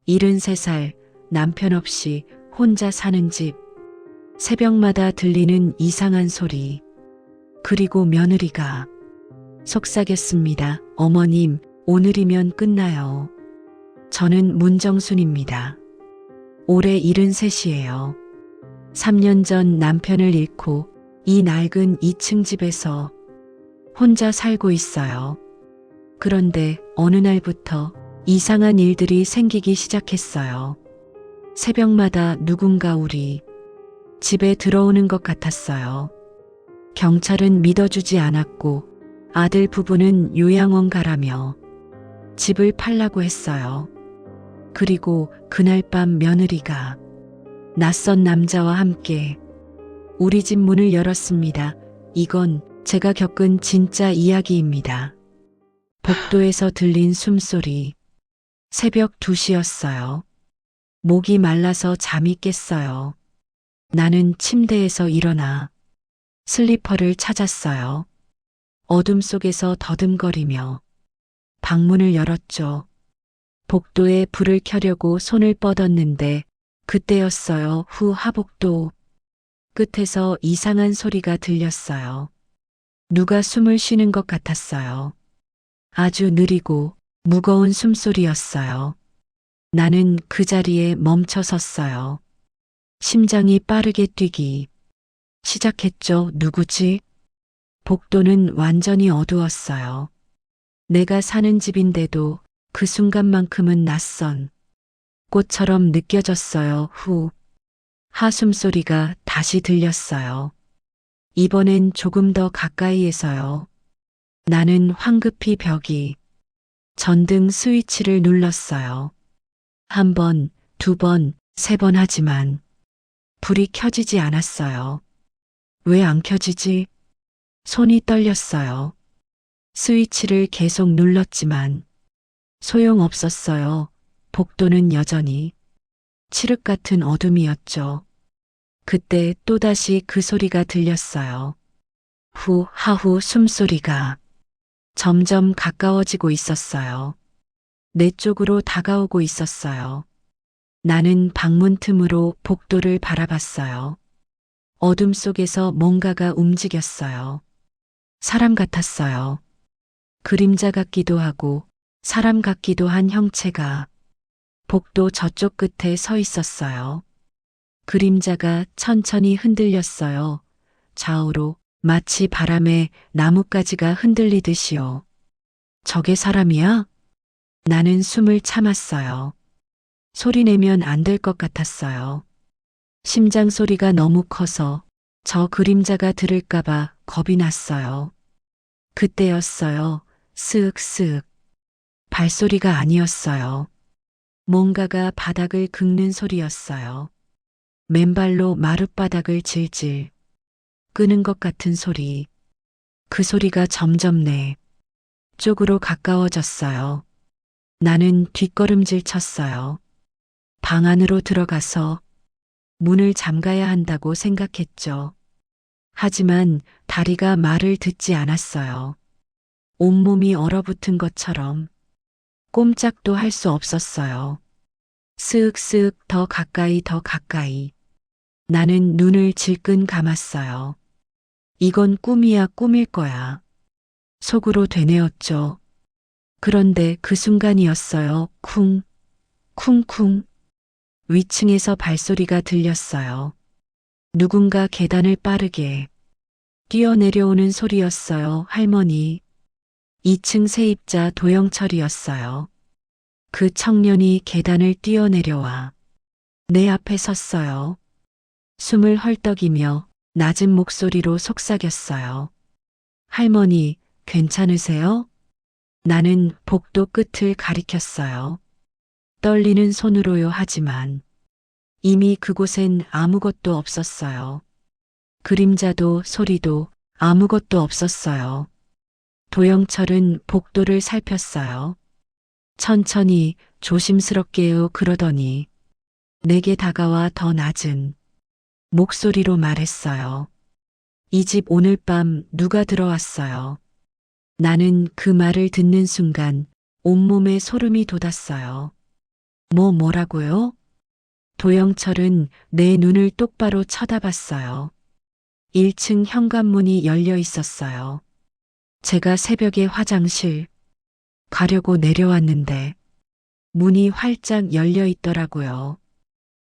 73살, 남편 없이 혼자 사는 집. 새벽마다 들리는 이상한 소리. 그리고 며느리가 속삭였습니다. 어머님, 오늘이면 끝나요. 저는 문정순입니다. 올해 73이에요. 3년 전 남편을 잃고 이 낡은 2층 집에서 혼자 살고 있어요. 그런데 어느 날부터 이상한 일들이 생기기 시작했어요. 새벽마다 누군가 우리 집에 들어오는 것 같았어요. 경찰은 믿어주지 않았고 아들 부부는 요양원 가라며 집을 팔라고 했어요. 그리고 그날 밤 며느리가 낯선 남자와 함께 우리 집 문을 열었습니다. 이건 제가 겪은 진짜 이야기입니다. 복도에서 들린 숨소리. 새벽 2시였어요. 목이 말라서 잠이 깼어요. 나는 침대에서 일어나 슬리퍼를 찾았어요. 어둠 속에서 더듬거리며 방문을 열었죠. 복도에 불을 켜려고 손을 뻗었는데 그때였어요. 후 하복도 끝에서 이상한 소리가 들렸어요. 누가 숨을 쉬는 것 같았어요. 아주 느리고 무거운 숨소리였어요. 나는 그 자리에 멈춰 섰어요. 심장이 빠르게 뛰기 시작했죠. 누구지? 복도는 완전히 어두웠어요. 내가 사는 집인데도 그 순간만큼은 낯선 꽃처럼 느껴졌어요. 후. 하숨 소리가 다시 들렸어요. 이번엔 조금 더 가까이에서요. 나는 황급히 벽이 전등 스위치를 눌렀어요. 한 번, 두 번, 세 번 하지만 불이 켜지지 않았어요. 왜 안 켜지지? 손이 떨렸어요. 스위치를 계속 눌렀지만 소용없었어요. 복도는 여전히 칠흑 같은 어둠이었죠. 그때 또다시 그 소리가 들렸어요. 후, 하후 숨소리가 점점 가까워지고 있었어요. 내 쪽으로 다가오고 있었어요. 나는 방문 틈으로 복도를 바라봤어요. 어둠 속에서 뭔가가 움직였어요. 사람 같았어요. 그림자 같기도 하고 사람 같기도 한 형체가 복도 저쪽 끝에 서 있었어요. 그림자가 천천히 흔들렸어요. 좌우로 마치 바람에 나뭇가지가 흔들리듯이요. 저게 사람이야? 나는 숨을 참았어요. 소리내면 안 될 것 같았어요. 심장 소리가 너무 커서 저 그림자가 들을까봐 겁이 났어요. 그때였어요. 쓱쓱. 발소리가 아니었어요. 뭔가가 바닥을 긁는 소리였어요. 맨발로 마룻바닥을 질질 끄는 것 같은 소리. 그 소리가 점점 내 쪽으로 가까워졌어요. 나는 뒷걸음질 쳤어요. 방 안으로 들어가서 문을 잠가야 한다고 생각했죠. 하지만 다리가 말을 듣지 않았어요. 온몸이 얼어붙은 것처럼 꼼짝도 할 수 없었어요. 쓱쓱 더 가까이 더 가까이. 나는 눈을 질끈 감았어요. 이건 꿈이야 꿈일 거야. 속으로 되뇌었죠. 그런데 그 순간이었어요. 쿵, 쿵쿵. 위층에서 발소리가 들렸어요. 누군가 계단을 빠르게 뛰어내려오는 소리였어요. 할머니. 2층 세입자 도영철이었어요. 그 청년이 계단을 뛰어내려와 내 앞에 섰어요. 숨을 헐떡이며 낮은 목소리로 속삭였어요. 할머니, 괜찮으세요? 나는 복도 끝을 가리켰어요. 떨리는 손으로요. 하지만 이미 그곳엔 아무것도 없었어요. 그림자도 소리도 아무것도 없었어요. 도영철은 복도를 살폈어요. 천천히 조심스럽게요. 그러더니 내게 다가와 더 낮은 목소리로 말했어요. 이 집 오늘 밤 누가 들어왔어요? 나는 그 말을 듣는 순간 온몸에 소름이 돋았어요. 뭐라고요? 도영철은 내 눈을 똑바로 쳐다봤어요. 1층 현관문이 열려 있었어요. 제가 새벽에 화장실 가려고 내려왔는데 문이 활짝 열려 있더라고요.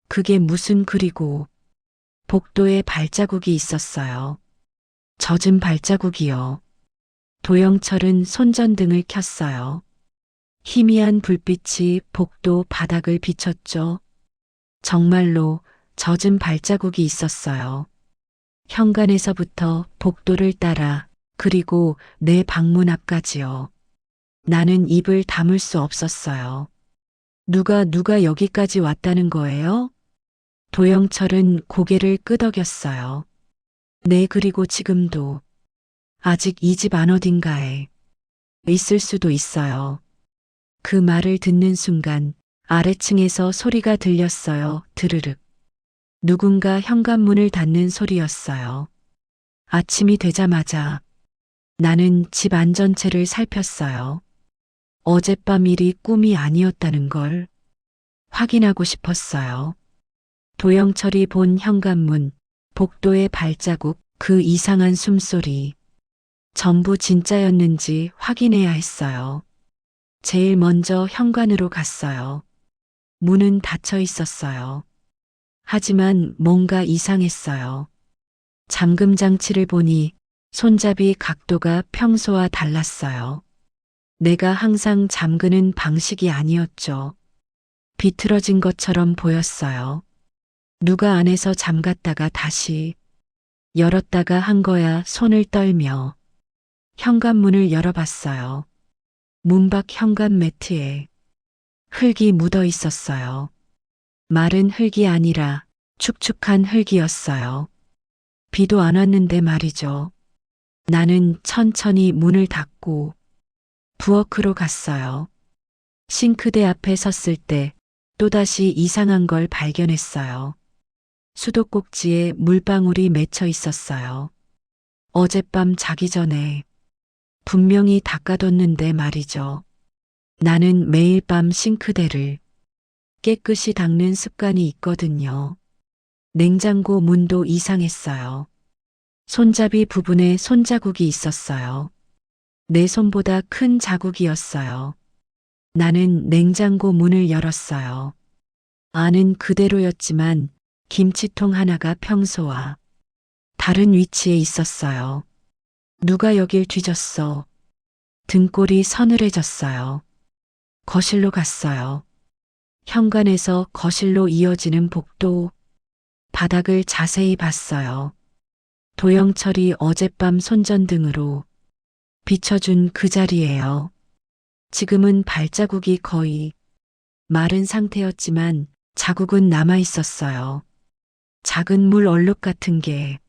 그게 무슨 그리고 복도에 발자국이 있었어요. 젖은 발자국이요. 도영철은 손전등을 켰어요. 희미한 불빛이 복도 바닥을 비췄죠. 정말로 젖은 발자국이 있었어요. 현관에서부터 복도를 따라 그리고 내 방문 앞까지요. 나는 입을 다물 수 없었어요. 누가 여기까지 왔다는 거예요? 도영철은 고개를 끄덕였어요. 네, 그리고 지금도 아직 이 집 안 어딘가에 있을 수도 있어요. 그 말을 듣는 순간 아래층에서 소리가 들렸어요. 드르륵. 누군가 현관문을 닫는 소리였어요. 아침이 되자마자 나는 집 안전체를 살폈어요. 어젯밤 일이 꿈이 아니었다는 걸 확인하고 싶었어요. 도영철이 본 현관문, 복도의 발자국, 그 이상한 숨소리. 전부 진짜였는지 확인해야 했어요. 제일 먼저 현관으로 갔어요. 문은 닫혀 있었어요. 하지만 뭔가 이상했어요. 잠금 장치를 보니 손잡이 각도가 평소와 달랐어요. 내가 항상 잠그는 방식이 아니었죠. 비틀어진 것처럼 보였어요. 누가 안에서 잠갔다가 다시 열었다가 한 거야. 손을 떨며 현관문을 열어봤어요. 문밖 현관 매트에 흙이 묻어 있었어요. 마른 흙이 아니라 축축한 흙이었어요. 비도 안 왔는데 말이죠. 나는 천천히 문을 닫고 부엌으로 갔어요. 싱크대 앞에 섰을 때 또다시 이상한 걸 발견했어요. 수도꼭지에 물방울이 맺혀 있었어요. 어젯밤 자기 전에 분명히 닦아뒀는데 말이죠. 나는 매일 밤 싱크대를 깨끗이 닦는 습관이 있거든요. 냉장고 문도 이상했어요. 손잡이 부분에 손자국이 있었어요. 내 손보다 큰 자국이었어요. 나는 냉장고 문을 열었어요. 안은 그대로였지만 김치통 하나가 평소와 다른 위치에 있었어요. 누가 여길 뒤졌어. 등골이 서늘해졌어요. 거실로 갔어요. 현관에서 거실로 이어지는 복도, 바닥을 자세히 봤어요. 도영철이 어젯밤 손전등으로 비춰준 그 자리예요. 지금은 발자국이 거의 마른 상태였지만 자국은 남아 있었어요. 작은 물 얼룩 같은 게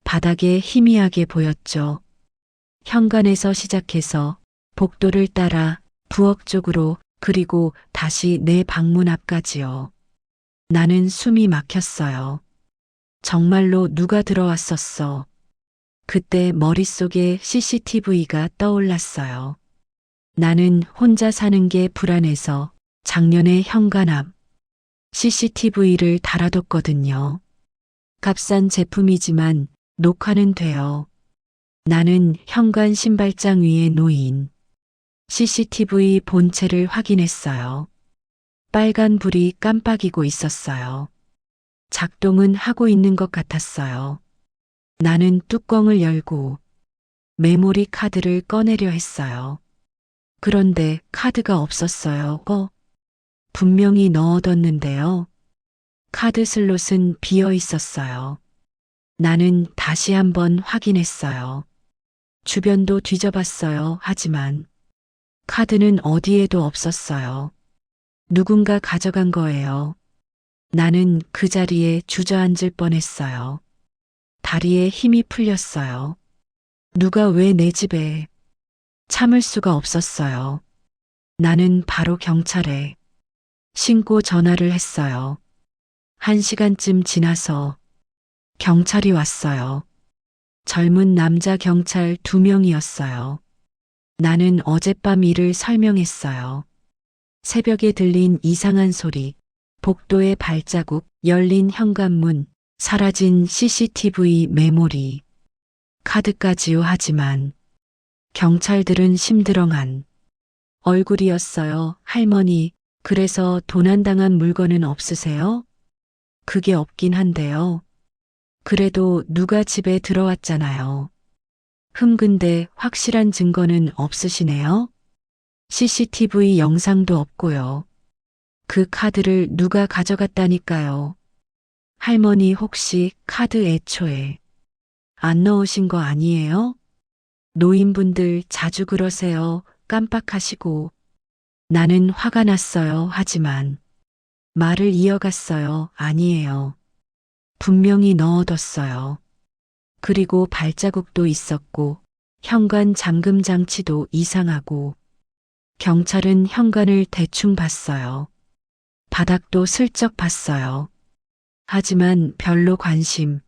바닥에 희미하게 보였죠. 현관에서 시작해서 복도를 따라 부엌 쪽으로 그리고 다시 내 방문 앞까지요. 나는 숨이 막혔어요. 정말로 누가 들어왔었어. 그때 머릿속에 CCTV가 떠올랐어요. 나는 혼자 사는 게 불안해서 작년에 현관 앞 CCTV를 달아뒀거든요. 값싼 제품이지만 녹화는 돼요. 나는 현관 신발장 위에 놓인 CCTV 본체를 확인했어요. 빨간 불이 깜빡이고 있었어요. 작동은 하고 있는 것 같았어요. 나는 뚜껑을 열고 메모리 카드를 꺼내려 했어요. 그런데 카드가 없었어요. 분명히 넣어뒀는데요. 카드 슬롯은 비어 있었어요. 나는 다시 한번 확인했어요. 주변도 뒤져봤어요. 하지만 카드는 어디에도 없었어요. 누군가 가져간 거예요. 나는 그 자리에 주저앉을 뻔했어요. 다리에 힘이 풀렸어요. 누가 왜 내 집에 참을 수가 없었어요. 나는 바로 경찰에 신고 전화를 했어요. 1시간쯤 지나서 경찰이 왔어요. 젊은 남자 경찰 2명이었어요. 나는 어젯밤 일을 설명했어요. 새벽에 들린 이상한 소리, 복도의 발자국, 열린 현관문, 사라진 CCTV 메모리, 카드까지요. 하지만 경찰들은 심드렁한 얼굴이었어요. 할머니, 그래서 도난당한 물건은 없으세요? 그게 없긴 한데요. 그래도 누가 집에 들어왔잖아요. 근데 확실한 증거는 없으시네요? CCTV 영상도 없고요. 그 카드를 누가 가져갔다니까요. 할머니 혹시 카드 애초에 안 넣으신 거 아니에요? 노인분들 자주 그러세요. 깜빡하시고. 나는 화가 났어요. 하지만 말을 이어갔어요. 아니에요. 분명히 넣어뒀어요. 그리고 발자국도 있었고 현관 잠금 장치도 이상하고 경찰은 현관을 대충 봤어요. 바닥도 슬쩍 봤어요. 하지만 별로 관심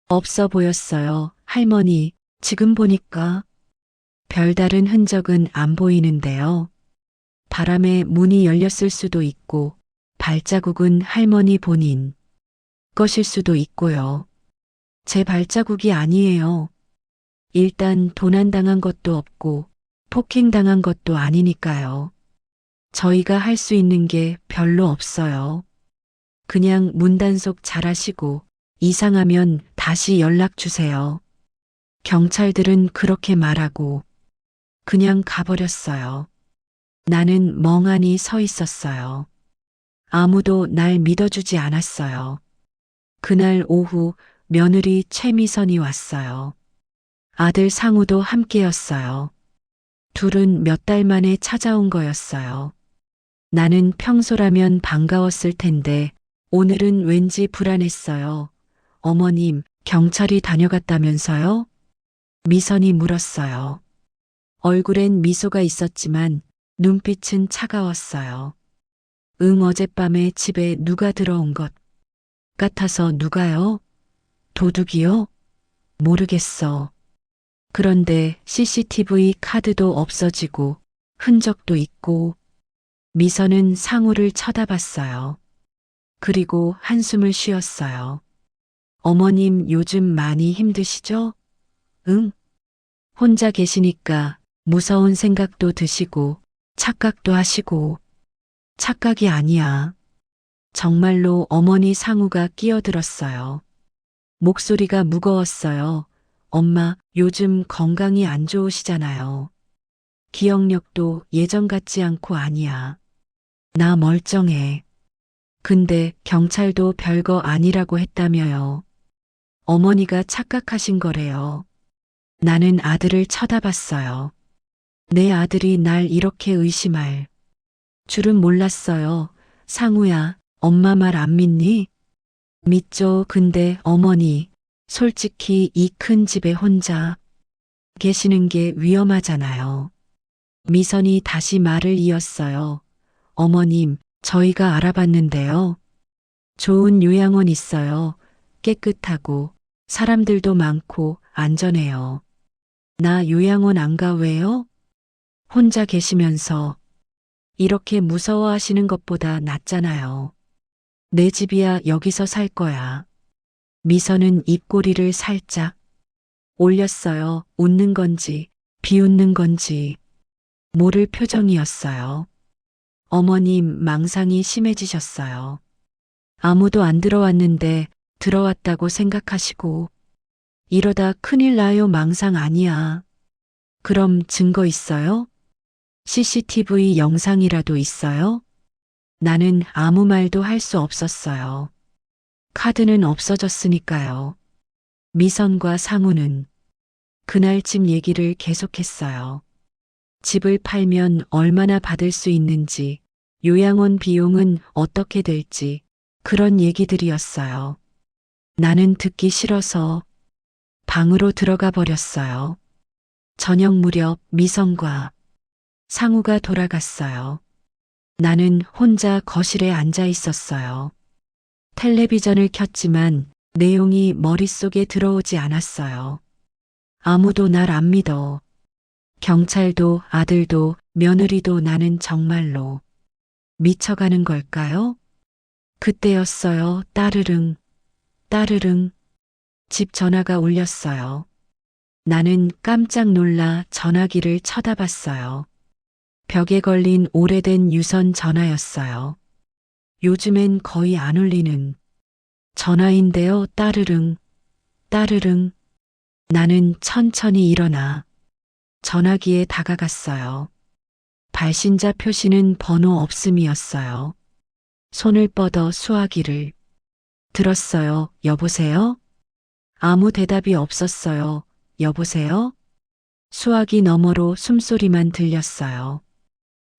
없어 보였어요. 할머니, 지금 보니까 별다른 흔적은 안 보이는데요. 바람에 문이 열렸을 수도 있고 발자국은 할머니 본인 것일 수도 있고요. 제 발자국이 아니에요. 일단 도난당한 것도 없고 폭행당한 것도 아니니까요. 저희가 할 수 있는 게 별로 없어요. 그냥 문단속 잘하시고 이상하면 다시 연락 주세요. 경찰들은 그렇게 말하고 그냥 가버렸어요. 나는 멍하니 서 있었어요. 아무도 날 믿어주지 않았어요. 그날 오후 며느리 최미선이 왔어요. 아들 상우도 함께였어요. 둘은 몇 달 만에 찾아온 거였어요. 나는 평소라면 반가웠을 텐데 오늘은 왠지 불안했어요. 어머님, 경찰이 다녀갔다면서요? 미선이 물었어요. 얼굴엔 미소가 있었지만 눈빛은 차가웠어요. 어젯밤에 집에 누가 들어온 것 같아서. 누가요? 도둑이요? 모르겠어. 그런데 CCTV 카드도 없어지고 흔적도 있고. 미선은 상우를 쳐다봤어요. 그리고 한숨을 쉬었어요. 어머님 요즘 많이 힘드시죠? 응. 혼자 계시니까 무서운 생각도 드시고 착각도 하시고. 착각이 아니야. 정말로. 어머니. 상우가 끼어들었어요. 목소리가 무거웠어요. 엄마, 요즘 건강이 안 좋으시잖아요. 기억력도 예전 같지 않고. 아니야. 나 멀쩡해. 근데 경찰도 별거 아니라고 했다며요. 어머니가 착각하신 거래요. 나는 아들을 쳐다봤어요. 내 아들이 날 이렇게 의심할 줄은 몰랐어요. 상우야, 엄마 말 안 믿니? 믿죠. 근데 어머니, 솔직히 이 큰 집에 혼자 계시는 게 위험하잖아요. 미선이 다시 말을 이었어요. 어머님, 저희가 알아봤는데요. 좋은 요양원 있어요. 깨끗하고 사람들도 많고 안전해요. 나 요양원 안 가. 왜요? 혼자 계시면서 이렇게 무서워하시는 것보다 낫잖아요. 내 집이야. 여기서 살 거야. 미선은 입꼬리를 살짝 올렸어요. 웃는 건지 비웃는 건지 모를 표정이었어요. 어머님 망상이 심해지셨어요. 아무도 안 들어왔는데 들어왔다고 생각하시고. 이러다 큰일 나요. 망상 아니야. 그럼 증거 있어요? CCTV 영상이라도 있어요? 나는 아무 말도 할 수 없었어요. 카드는 없어졌으니까요. 미선과 상우는 그날 집 얘기를 계속했어요. 집을 팔면 얼마나 받을 수 있는지, 요양원 비용은 어떻게 될지, 그런 얘기들이었어요. 나는 듣기 싫어서 방으로 들어가 버렸어요. 저녁 무렵 미선과 상우가 돌아갔어요. 나는 혼자 거실에 앉아 있었어요. 텔레비전을 켰지만 내용이 머릿속에 들어오지 않았어요. 아무도 날 안 믿어. 경찰도 아들도 며느리도. 나는 정말로 미쳐가는 걸까요? 그때였어요. 따르릉, 따르릉. 집 전화가 울렸어요. 나는 깜짝 놀라 전화기를 쳐다봤어요. 벽에 걸린 오래된 유선 전화였어요. 요즘엔 거의 안 울리는 전화인데요. 따르릉, 따르릉. 나는 천천히 일어나 전화기에 다가갔어요. 발신자 표시는 번호 없음이었어요. 손을 뻗어 수화기를 들었어요. 여보세요? 아무 대답이 없었어요. 여보세요? 수화기 너머로 숨소리만 들렸어요.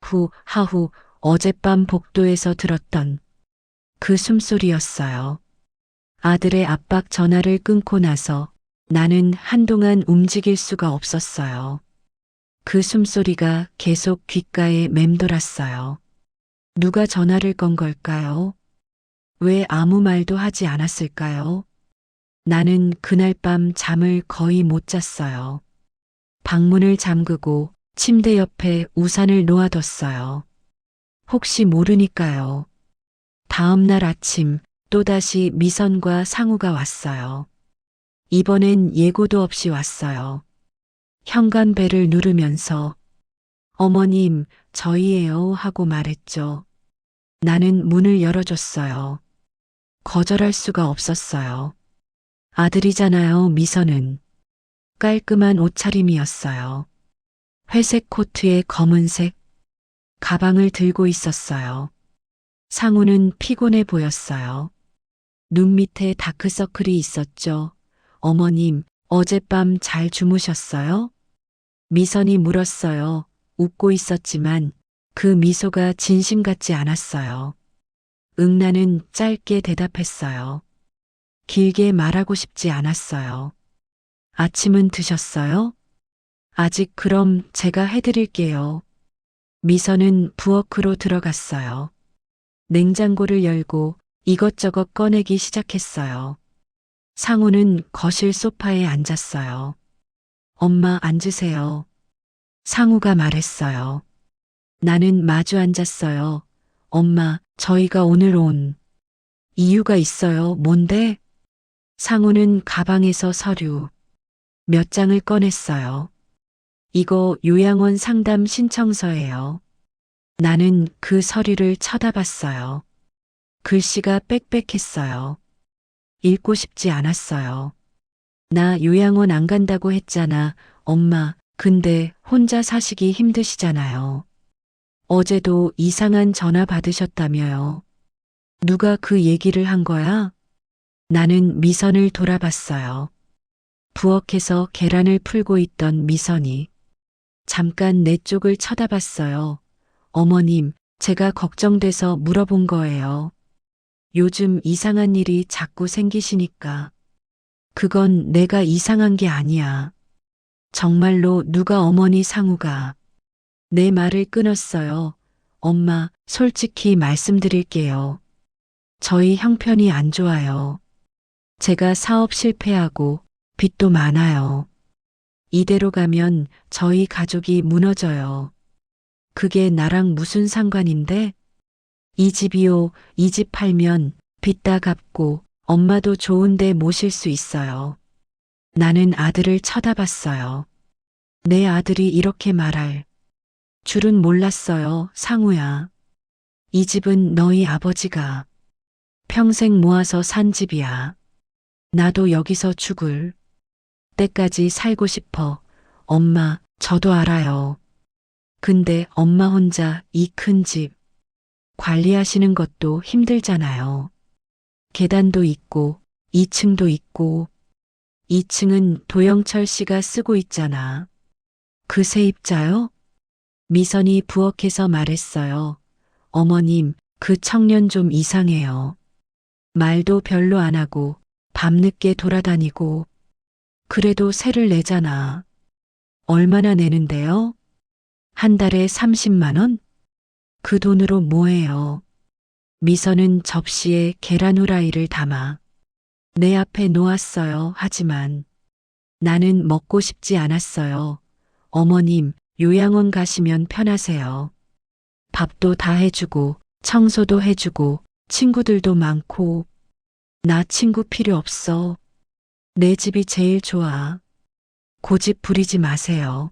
후, 하후, 어젯밤 복도에서 들었던 그 숨소리였어요. 아들의 압박 전화를 끊고 나서 나는 한동안 움직일 수가 없었어요. 그 숨소리가 계속 귓가에 맴돌았어요. 누가 전화를 건 걸까요? 왜 아무 말도 하지 않았을까요? 나는 그날 밤 잠을 거의 못 잤어요. 방문을 잠그고 침대 옆에 우산을 놓아뒀어요. 혹시 모르니까요. 다음 날 아침 또다시 미선과 상우가 왔어요. 이번엔 예고도 없이 왔어요. 현관벨을 누르면서 어머님, 저희예요 하고 말했죠. 나는 문을 열어줬어요. 거절할 수가 없었어요. 아들이잖아요. 미선은 깔끔한 옷차림이었어요. 회색 코트에 검은색 가방을 들고 있었어요. 상우는 피곤해 보였어요. 눈 밑에 다크서클이 있었죠. 어머님, 어젯밤 잘 주무셨어요? 미선이 물었어요. 웃고 있었지만 그 미소가 진심 같지 않았어요. 응나는 짧게 대답했어요. 길게 말하고 싶지 않았어요. 아침은 드셨어요? 아직 그럼 제가 해드릴게요. 미선은 부엌으로 들어갔어요. 냉장고를 열고 이것저것 꺼내기 시작했어요. 상우는 거실 소파에 앉았어요. 엄마 앉으세요. 상우가 말했어요. 나는 마주 앉았어요. 엄마, 저희가 오늘 온 이유가 있어요. 뭔데? 상우는 가방에서 서류 몇 장을 꺼냈어요. 이거 요양원 상담 신청서예요. 나는 그 서류를 쳐다봤어요. 글씨가 빽빽했어요. 읽고 싶지 않았어요. 나 요양원 안 간다고 했잖아. 엄마, 근데 혼자 사시기 힘드시잖아요. 어제도 이상한 전화 받으셨다며요. 누가 그 얘기를 한 거야? 나는 미선을 돌아봤어요. 부엌에서 계란을 풀고 있던 미선이 잠깐 내 쪽을 쳐다봤어요. 어머님, 제가 걱정돼서 물어본 거예요. 요즘 이상한 일이 자꾸 생기시니까. 그건 내가 이상한 게 아니야. 정말로 누가 어머니 상우가 내 말을 끊었어요. 엄마, 솔직히 말씀드릴게요. 저희 형편이 안 좋아요. 제가 사업 실패하고 빚도 많아요. 이대로 가면 저희 가족이 무너져요. 그게 나랑 무슨 상관인데? 이 집이요, 이 집 팔면 빚 다 갚고 엄마도 좋은 데 모실 수 있어요. 나는 아들을 쳐다봤어요. 내 아들이 이렇게 말할 줄은 몰랐어요, 상우야. 이 집은 너희 아버지가 평생 모아서 산 집이야. 나도 여기서 죽을 때까지 살고 싶어. 엄마, 저도 알아요. 근데 엄마 혼자 이 큰 집 관리하시는 것도 힘들잖아요. 계단도 있고 2층도 있고 2층은 도영철 씨가 쓰고 있잖아. 그 세입자요? 미선이 부엌에서 말했어요. 어머님, 그 청년 좀 이상해요. 말도 별로 안 하고 밤늦게 돌아다니고 그래도 세를 내잖아. 얼마나 내는데요? 한 달에 30만 원? 그 돈으로 뭐해요? 미선은 접시에 계란 후라이를 담아 내 앞에 놓았어요. 하지만 나는 먹고 싶지 않았어요. 어머님, 요양원 가시면 편하세요. 밥도 다 해주고 청소도 해주고 친구들도 많고 나 친구 필요 없어. 내 집이 제일 좋아. 고집 부리지 마세요.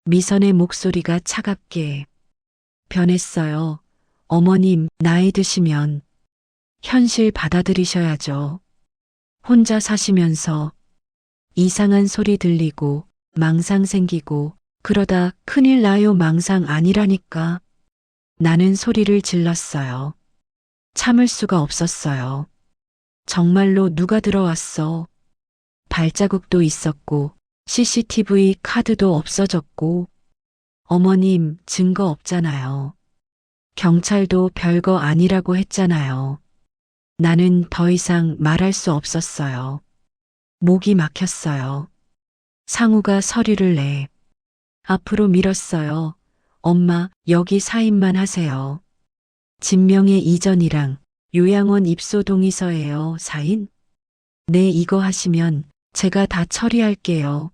미선의 목소리가 차갑게 변했어요. 어머님, 나이 드시면 현실 받아들이셔야죠. 혼자 사시면서 이상한 소리 들리고 망상 생기고 그러다 큰일 나요. 망상 아니라니까. 나는 소리를 질렀어요. 참을 수가 없었어요. 정말로 누가 들어왔어. 발자국도 있었고 CCTV 카드도 없어졌고 어머님 증거 없잖아요. 경찰도 별거 아니라고 했잖아요. 나는 더 이상 말할 수 없었어요. 목이 막혔어요. 상우가 서류를 내 앞으로 밀었어요. 엄마, 여기 사인만 하세요. 진명의 이전이랑 요양원 입소 동의서예요. 사인? 네, 이거 하시면 제가 다 처리할게요.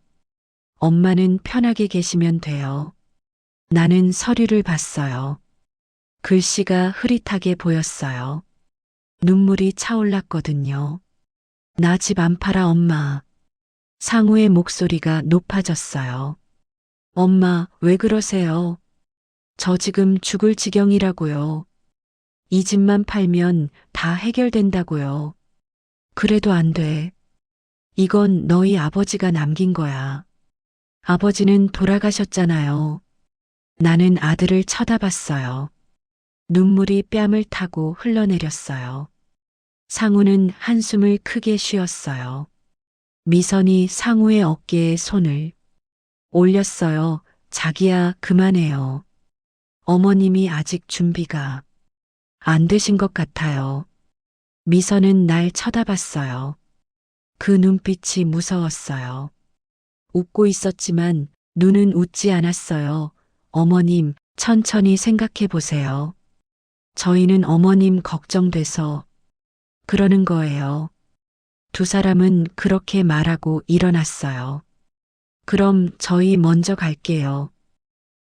엄마는 편하게 계시면 돼요. 나는 서류를 봤어요. 글씨가 흐릿하게 보였어요. 눈물이 차올랐거든요. 나 집 안 팔아, 엄마. 상우의 목소리가 높아졌어요. 엄마, 왜 그러세요? 저 지금 죽을 지경이라고요. 이 집만 팔면 다 해결된다고요. 그래도 안 돼. 이건 너희 아버지가 남긴 거야. 아버지는 돌아가셨잖아요. 나는 아들을 쳐다봤어요. 눈물이 뺨을 타고 흘러내렸어요. 상우는 한숨을 크게 쉬었어요. 미선이 상우의 어깨에 손을 올렸어요. 자기야, 그만해요. 어머님이 아직 준비가 안 되신 것 같아요. 미선은 날 쳐다봤어요. 그 눈빛이 무서웠어요. 웃고 있었지만 눈은 웃지 않았어요. 어머님, 천천히 생각해 보세요. 저희는 어머님 걱정돼서 그러는 거예요. 두 사람은 그렇게 말하고 일어났어요. 그럼 저희 먼저 갈게요.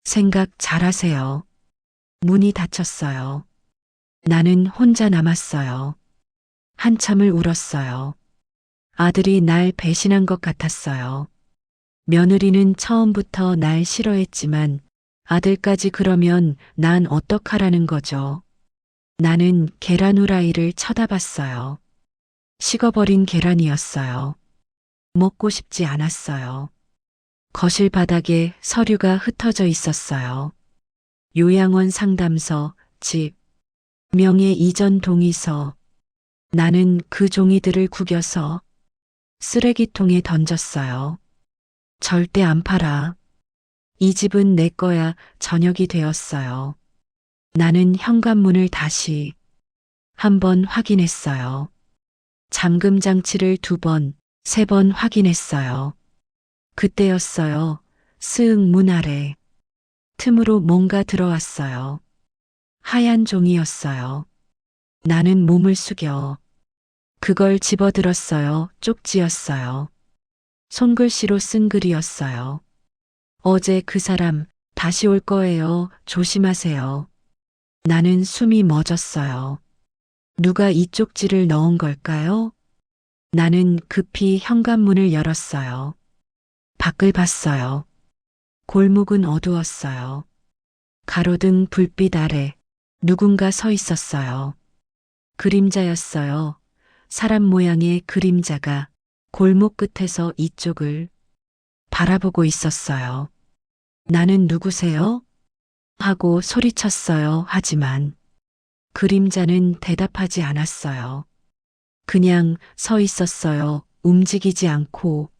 생각 잘하세요. 문이 닫혔어요. 나는 혼자 남았어요. 한참을 울었어요. 아들이 날 배신한 것 같았어요. 며느리는 처음부터 날 싫어했지만 아들까지 그러면 난 어떡하라는 거죠. 나는 계란 후라이를 쳐다봤어요. 식어버린 계란이었어요. 먹고 싶지 않았어요. 거실 바닥에 서류가 흩어져 있었어요. 요양원 상담서, 집, 명예 이전 동의서. 나는 그 종이들을 구겨서 쓰레기통에 던졌어요. 절대 안 팔아. 이 집은 내 거야. 저녁이 되었어요. 나는 현관문을 다시 한번 확인했어요. 잠금 장치를 2번, 3번 확인했어요. 그때였어요. 스윽 문 아래 틈으로 뭔가 들어왔어요. 하얀 종이였어요. 나는 몸을 숙여 그걸 집어들었어요. 쪽지였어요. 손글씨로 쓴 글이었어요. 어제 그 사람 다시 올 거예요. 조심하세요. 나는 숨이 멎었어요. 누가 이 쪽지를 넣은 걸까요? 나는 급히 현관문을 열었어요. 밖을 봤어요. 골목은 어두웠어요. 가로등 불빛 아래 누군가 서 있었어요. 그림자였어요. 사람 모양의 그림자가 골목 끝에서 이쪽을 바라보고 있었어요. 나는 누구세요? 하고 소리쳤어요. 하지만 그림자는 대답하지 않았어요. 그냥 서 있었어요. 움직이지 않고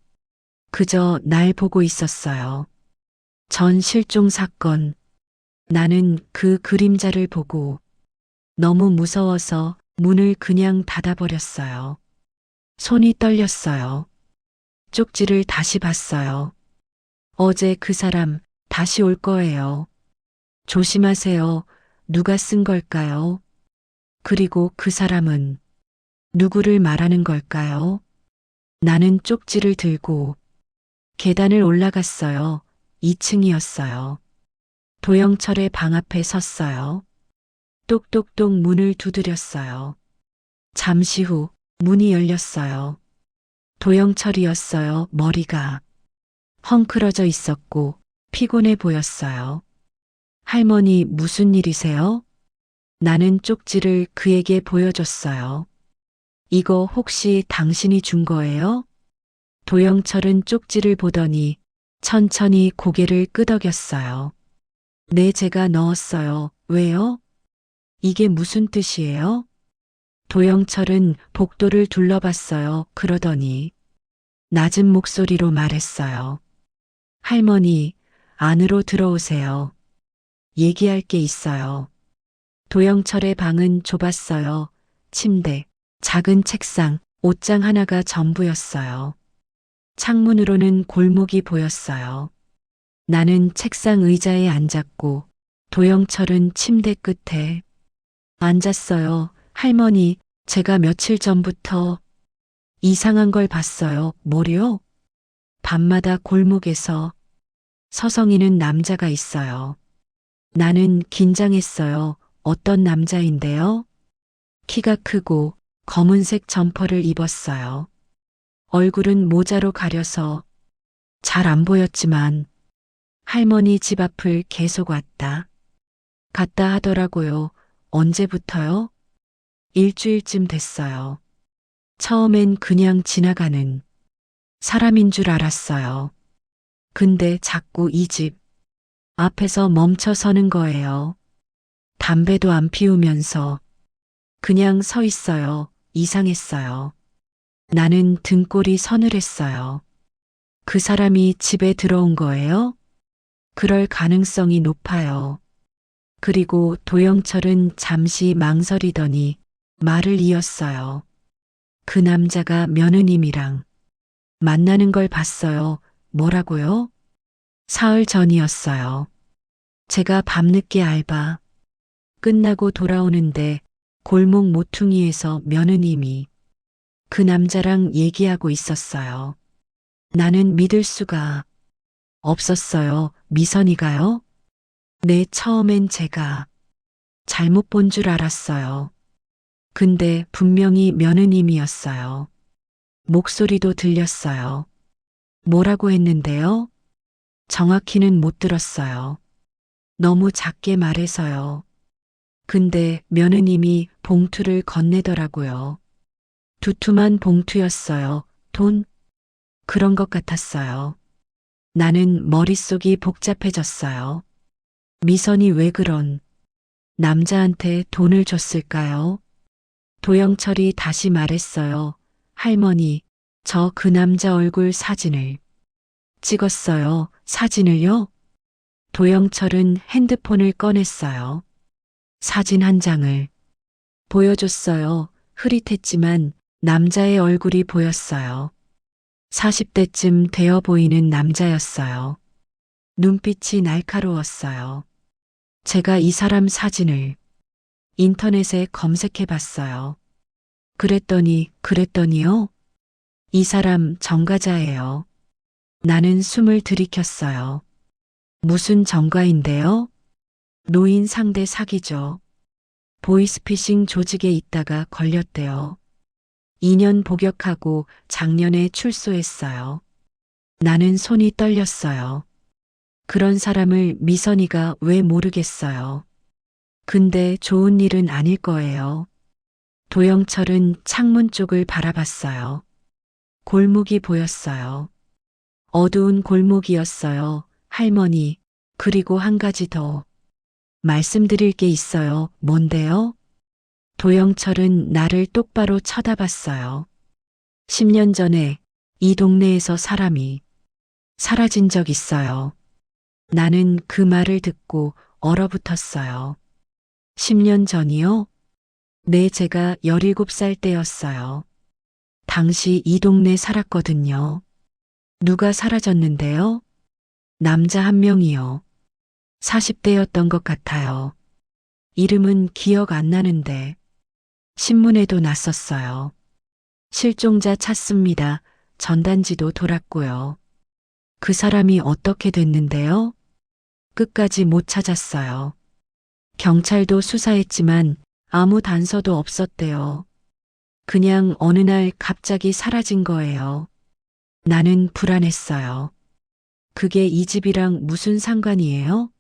그저 날 보고 있었어요. 전 실종 사건. 나는 그 그림자를 보고 너무 무서워서 문을 그냥 닫아버렸어요. 손이 떨렸어요. 쪽지를 다시 봤어요. 어제 그 사람 다시 올 거예요. 조심하세요. 누가 쓴 걸까요? 그리고 그 사람은 누구를 말하는 걸까요? 나는 쪽지를 들고 계단을 올라갔어요. 2층이었어요. 도영철의 방 앞에 섰어요. 똑똑똑 문을 두드렸어요. 잠시 후 문이 열렸어요. 도영철이었어요. 머리가 헝클어져 있었고 피곤해 보였어요. 할머니, 무슨 일이세요? 나는 쪽지를 그에게 보여줬어요. 이거 혹시 당신이 준 거예요? 도영철은 쪽지를 보더니 천천히 고개를 끄덕였어요. 네, 제가 넣었어요. 왜요? 이게 무슨 뜻이에요? 도영철은 복도를 둘러봤어요. 그러더니 낮은 목소리로 말했어요. 할머니, 안으로 들어오세요. 얘기할 게 있어요. 도영철의 방은 좁았어요. 침대, 작은 책상, 옷장 하나가 전부였어요. 창문으로는 골목이 보였어요. 나는 책상 의자에 앉았고 도영철은 침대 끝에 앉았어요. 할머니, 제가 며칠 전부터 이상한 걸 봤어요. 뭐요? 밤마다 골목에서 서성이는 남자가 있어요. 나는 긴장했어요. 어떤 남자인데요? 키가 크고 검은색 점퍼를 입었어요. 얼굴은 모자로 가려서 잘 안 보였지만 할머니 집 앞을 계속 왔다 갔다 하더라고요. 언제부터요? 일주일쯤 됐어요. 처음엔 그냥 지나가는 사람인 줄 알았어요. 근데 자꾸 이 집 앞에서 멈춰 서는 거예요. 담배도 안 피우면서 그냥 서 있어요. 이상했어요. 나는 등골이 서늘했어요. 그 사람이 집에 들어온 거예요? 그럴 가능성이 높아요. 그리고 도영철은 잠시 망설이더니 말을 이었어요. 그 남자가 며느님이랑 만나는 걸 봤어요. 뭐라고요? 사흘 전이었어요. 제가 밤늦게 알바 끝나고 돌아오는데 골목 모퉁이에서 며느님이 그 남자랑 얘기하고 있었어요. 나는 믿을 수가 없었어요. 미선이가요? 네, 처음엔 제가 잘못 본 줄 알았어요. 근데 분명히 며느님이었어요. 목소리도 들렸어요. 뭐라고 했는데요? 정확히는 못 들었어요. 너무 작게 말해서요. 근데 며느님이 봉투를 건네더라고요. 두툼한 봉투였어요. 돈? 그런 것 같았어요. 나는 머릿속이 복잡해졌어요. 미선이 왜 그런 남자한테 돈을 줬을까요? 도영철이 다시 말했어요. 할머니, 저 그 남자 얼굴 사진을 찍었어요. 사진을요? 도영철은 핸드폰을 꺼냈어요. 사진 한 장을 보여줬어요. 흐릿했지만 남자의 얼굴이 보였어요. 40대쯤 되어 보이는 남자였어요. 눈빛이 날카로웠어요. 제가 이 사람 사진을 인터넷에 검색해 봤어요. 그랬더니요? 이 사람 정가자예요. 나는 숨을 들이켰어요. 무슨 정가인데요? 노인 상대 사기죠. 보이스피싱 조직에 있다가 걸렸대요. 2년 복역하고 작년에 출소했어요. 나는 손이 떨렸어요. 그런 사람을 미선이가 왜 모르겠어요. 근데 좋은 일은 아닐 거예요. 도영철은 창문 쪽을 바라봤어요. 골목이 보였어요. 어두운 골목이었어요. 할머니, 그리고 한 가지 더 말씀드릴 게 있어요. 뭔데요? 도영철은 나를 똑바로 쳐다봤어요. 10년 전에 이 동네에서 사람이 사라진 적 있어요. 나는 그 말을 듣고 얼어붙었어요. 10년 전이요? 네, 제가 17살 때였어요. 당시 이 동네 살았거든요. 누가 사라졌는데요? 남자 한 명이요. 40대였던 것 같아요. 이름은 기억 안 나는데 신문에도 났었어요. 실종자 찾습니다. 전단지도 돌았고요. 그 사람이 어떻게 됐는데요? 끝까지 못 찾았어요. 경찰도 수사했지만 아무 단서도 없었대요. 그냥 어느 날 갑자기 사라진 거예요. 나는 불안했어요. 그게 이 집이랑 무슨 상관이에요?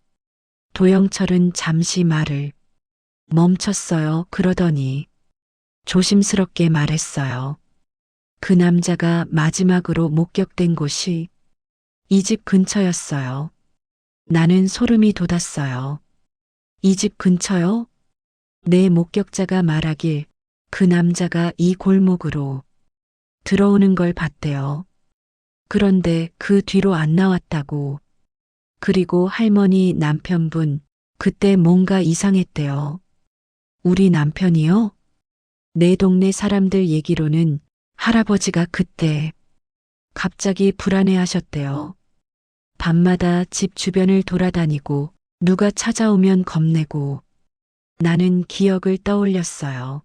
도영철은 잠시 말을 멈췄어요. 그러더니 조심스럽게 말했어요. 그 남자가 마지막으로 목격된 곳이 이 집 근처였어요. 나는 소름이 돋았어요. 이 집 근처요? 내 목격자가 말하길 그 남자가 이 골목으로 들어오는 걸 봤대요. 그런데 그 뒤로 안 나왔다고. 그리고 할머니 남편분, 그때 뭔가 이상했대요. 우리 남편이요? 내 동네 사람들 얘기로는 할아버지가 그때 갑자기 불안해하셨대요. 밤마다 집 주변을 돌아다니고 누가 찾아오면 겁내고. 나는 기억을 떠올렸어요.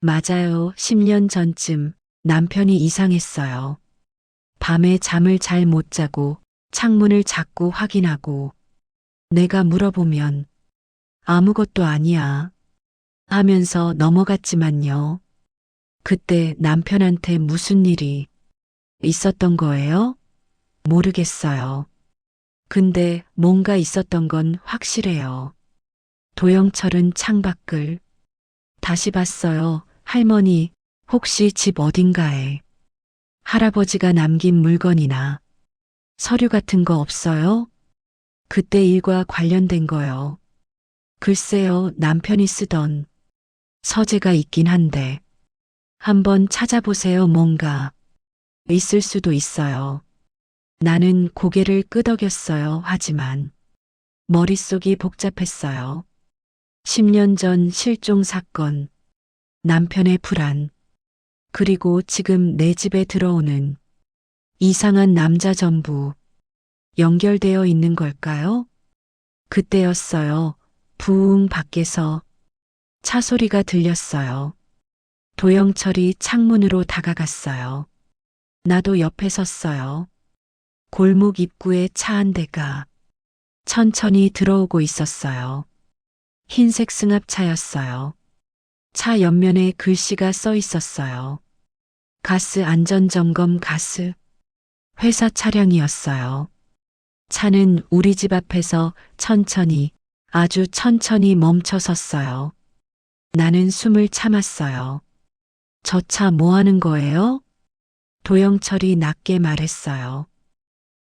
맞아요. 10년 전쯤 남편이 이상했어요. 밤에 잠을 잘 못 자고 창문을 자꾸 확인하고. 내가 물어보면 아무것도 아니야 하면서 넘어갔지만요. 그때 남편한테 무슨 일이 있었던 거예요? 모르겠어요. 근데 뭔가 있었던 건 확실해요. 도영철은 창밖을 다시 봤어요. 할머니, 혹시 집 어딘가에 할아버지가 남긴 물건이나 서류 같은 거 없어요? 그때 일과 관련된 거요. 글쎄요, 남편이 쓰던 서재가 있긴 한데 한번 찾아보세요. 뭔가 있을 수도 있어요. 나는 고개를 끄덕였어요. 하지만 머릿속이 복잡했어요. 10년 전 실종 사건, 남편의 불안, 그리고 지금 내 집에 들어오는 이상한 남자 전부 연결되어 있는 걸까요? 그때였어요. 부웅 밖에서 차 소리가 들렸어요. 도영철이 창문으로 다가갔어요. 나도 옆에 섰어요. 골목 입구에 차 한 대가 천천히 들어오고 있었어요. 흰색 승합차였어요. 차 옆면에 글씨가 써 있었어요. 가스 안전점검 가스. 회사 차량이었어요. 차는 우리 집 앞에서 천천히, 아주 천천히 멈춰 섰어요. 나는 숨을 참았어요. 저 차 뭐 하는 거예요? 도영철이 낮게 말했어요.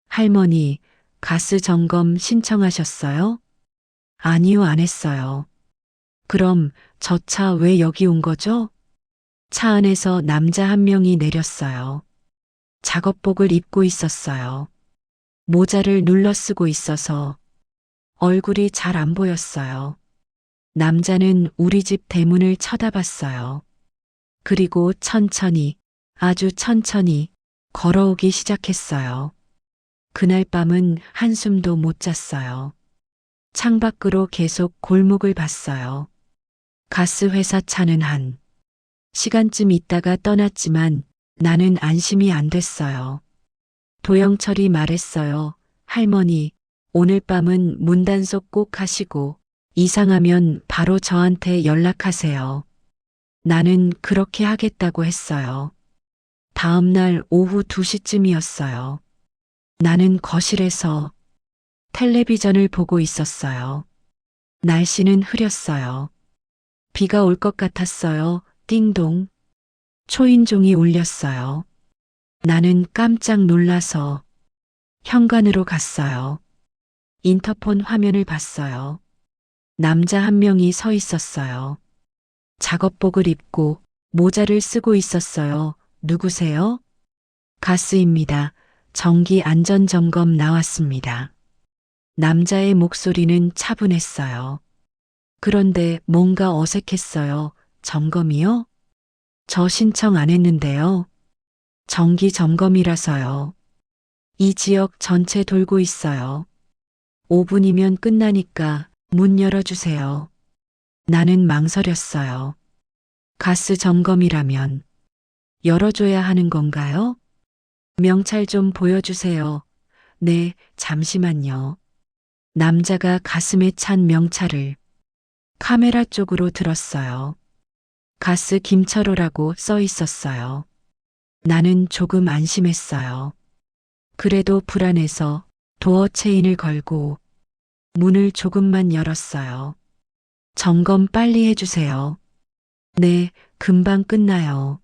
할머니, 가스 점검 신청하셨어요? 아니요, 안 했어요. 그럼 저 차 왜 여기 온 거죠? 차 안에서 남자 한 명이 내렸어요. 작업복을 입고 있었어요. 모자를 눌러 쓰고 있어서 얼굴이 잘 안 보였어요. 남자는 우리 집 대문을 쳐다봤어요. 그리고 천천히, 아주 천천히 걸어오기 시작했어요. 그날 밤은 한숨도 못 잤어요. 창밖으로 계속 골목을 봤어요. 가스 회사 차는 한 시간쯤 있다가 떠났지만 나는 안심이 안 됐어요. 도영철이 말했어요. 할머니, 오늘 밤은 문단속 꼭 하시고 이상하면 바로 저한테 연락하세요. 나는 그렇게 하겠다고 했어요. 다음 날 오후 2시쯤이었어요. 나는 거실에서 텔레비전을 보고 있었어요. 날씨는 흐렸어요. 비가 올 것 같았어요. 띵동. 초인종이 울렸어요. 나는 깜짝 놀라서 현관으로 갔어요. 인터폰 화면을 봤어요. 남자 한 명이 서 있었어요. 작업복을 입고 모자를 쓰고 있었어요. 누구세요? 가스입니다. 정기 안전점검 나왔습니다. 남자의 목소리는 차분했어요. 그런데 뭔가 어색했어요. 점검이요? 저 신청 안 했는데요. 정기 점검이라서요. 이 지역 전체 돌고 있어요. 5분이면 끝나니까 문 열어주세요. 나는 망설였어요. 가스 점검이라면 열어줘야 하는 건가요? 명찰 좀 보여주세요. 네, 잠시만요. 남자가 가슴에 찬 명찰을 카메라 쪽으로 들었어요. 가스 김철호라고 써 있었어요. 나는 조금 안심했어요. 그래도 불안해서 도어 체인을 걸고 문을 조금만 열었어요. 점검 빨리 해주세요. 네, 금방 끝나요.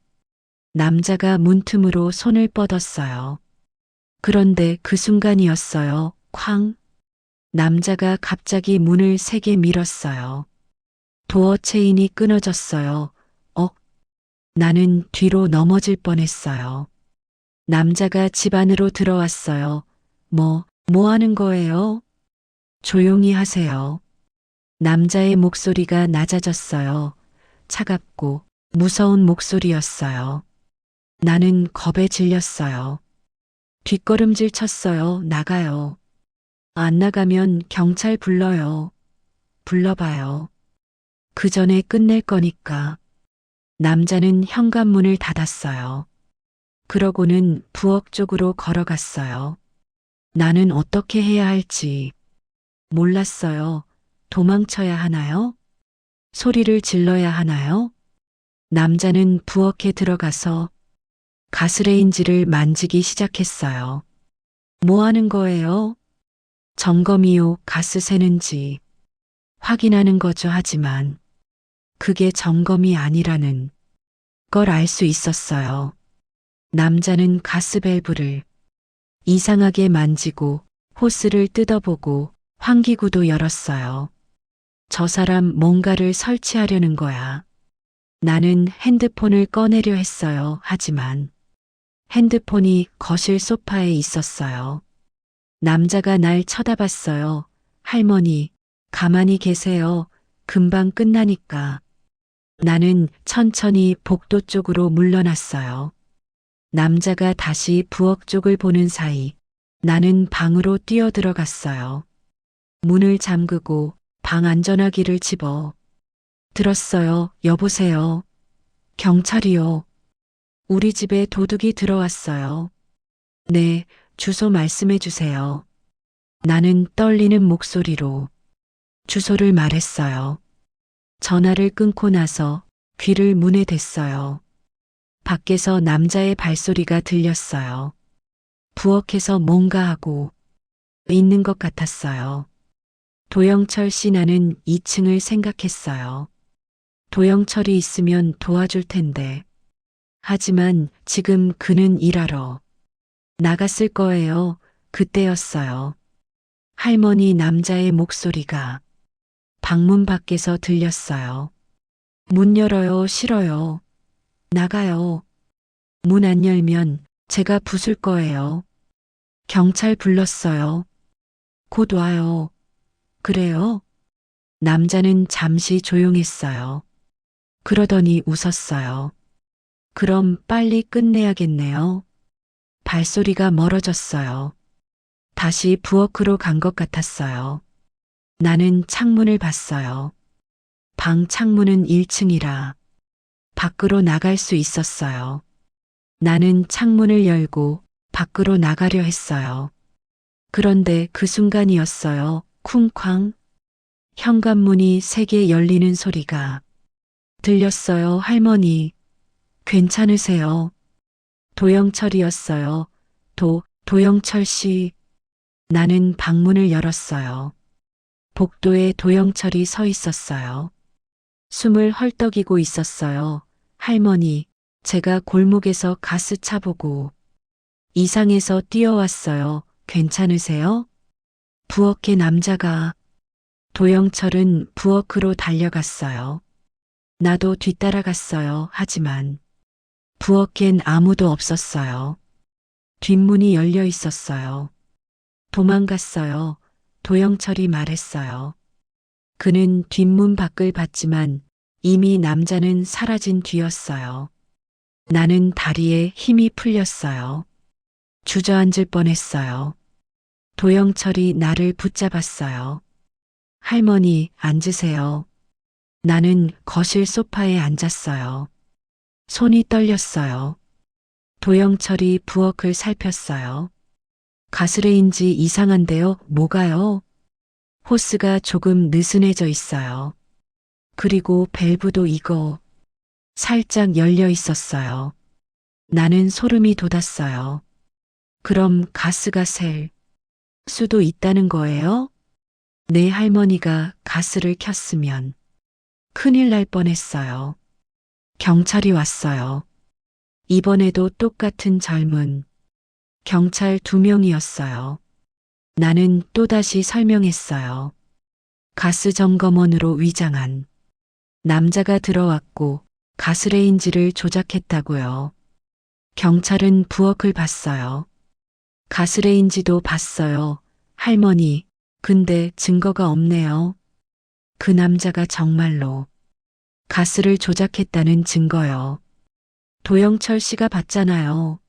남자가 문틈으로 손을 뻗었어요. 그런데 그 순간이었어요. 쾅! 남자가 갑자기 문을 세게 밀었어요. 도어 체인이 끊어졌어요. 나는 뒤로 넘어질 뻔했어요. 남자가 집 안으로 들어왔어요. 뭐 하는 거예요? 조용히 하세요. 남자의 목소리가 낮아졌어요. 차갑고 무서운 목소리였어요. 나는 겁에 질렸어요. 뒷걸음질 쳤어요. 나가요. 안 나가면 경찰 불러요. 불러봐요. 그 전에 끝낼 거니까. 남자는 현관문을 닫았어요. 그러고는 부엌 쪽으로 걸어갔어요. 나는 어떻게 해야 할지 몰랐어요. 도망쳐야 하나요? 소리를 질러야 하나요? 남자는 부엌에 들어가서 가스레인지를 만지기 시작했어요. 뭐 하는 거예요? 점검이요. 가스 새는지 확인하는 거죠. 하지만 그게 점검이 아니라는 걸 알 수 있었어요. 남자는 가스 밸브를 이상하게 만지고 호스를 뜯어보고 환기구도 열었어요. 저 사람 뭔가를 설치하려는 거야. 나는 핸드폰을 꺼내려 했어요. 하지만 핸드폰이 거실 소파에 있었어요. 남자가 날 쳐다봤어요. 할머니, 가만히 계세요. 금방 끝나니까. 나는 천천히 복도 쪽으로 물러났어요. 남자가 다시 부엌 쪽을 보는 사이 나는 방으로 뛰어들어갔어요. 문을 잠그고 방 안전화기를 집어 들었어요. 여보세요. 경찰이요. 우리 집에 도둑이 들어왔어요. 네, 주소 말씀해 주세요. 나는 떨리는 목소리로 주소를 말했어요. 전화를 끊고 나서 귀를 문에 댔어요. 밖에서 남자의 발소리가 들렸어요. 부엌에서 뭔가 하고 있는 것 같았어요. 도영철 씨. 나는 2층을 생각했어요. 도영철이 있으면 도와줄 텐데. 하지만 지금 그는 일하러 나갔을 거예요. 그때였어요. 할머니. 남자의 목소리가 방문 밖에서 들렸어요. 문 열어요. 싫어요. 나가요. 문 안 열면 제가 부술 거예요. 경찰 불렀어요. 곧 와요. 그래요? 남자는 잠시 조용했어요. 그러더니 웃었어요. 그럼 빨리 끝내야겠네요. 발소리가 멀어졌어요. 다시 부엌으로 간 것 같았어요. 나는 창문을 봤어요. 방 창문은 1층이라 밖으로 나갈 수 있었어요. 나는 창문을 열고 밖으로 나가려 했어요. 그런데 그 순간이었어요. 쿵쾅. 현관문이 3개 열리는 소리가 들렸어요. 할머니, 괜찮으세요? 도영철이었어요. 도영철 씨. 나는 방문을 열었어요. 복도에 도영철이 서 있었어요. 숨을 헐떡이고 있었어요. 할머니, 제가 골목에서 가스차 보고 이상해서 뛰어왔어요. 괜찮으세요? 부엌에 남자가. 도영철은 부엌으로 달려갔어요. 나도 뒤따라갔어요. 하지만 부엌엔 아무도 없었어요. 뒷문이 열려 있었어요. 도망갔어요. 도영철이 말했어요. 그는 뒷문 밖을 봤지만 이미 남자는 사라진 뒤였어요. 나는 다리에 힘이 풀렸어요. 주저앉을 뻔했어요. 도영철이 나를 붙잡았어요. 할머니, 앉으세요. 나는 거실 소파에 앉았어요. 손이 떨렸어요. 도영철이 부엌을 살폈어요. 가스레인지 이상한데요. 뭐가요? 호스가 조금 느슨해져 있어요. 그리고 밸브도 이거 살짝 열려 있었어요. 나는 소름이 돋았어요. 그럼 가스가 셀 수도 있다는 거예요? 내 할머니가 가스를 켰으면 큰일 날 뻔했어요. 경찰이 왔어요. 이번에도 똑같은 젊은 경찰 2명이었어요. 나는 또다시 설명했어요. 가스 점검원으로 위장한 남자가 들어왔고 가스레인지를 조작했다고요. 경찰은 부엌을 봤어요. 가스레인지도 봤어요. 할머니, 근데 증거가 없네요. 그 남자가 정말로 가스를 조작했다는 증거요. 도영철 씨가 봤잖아요.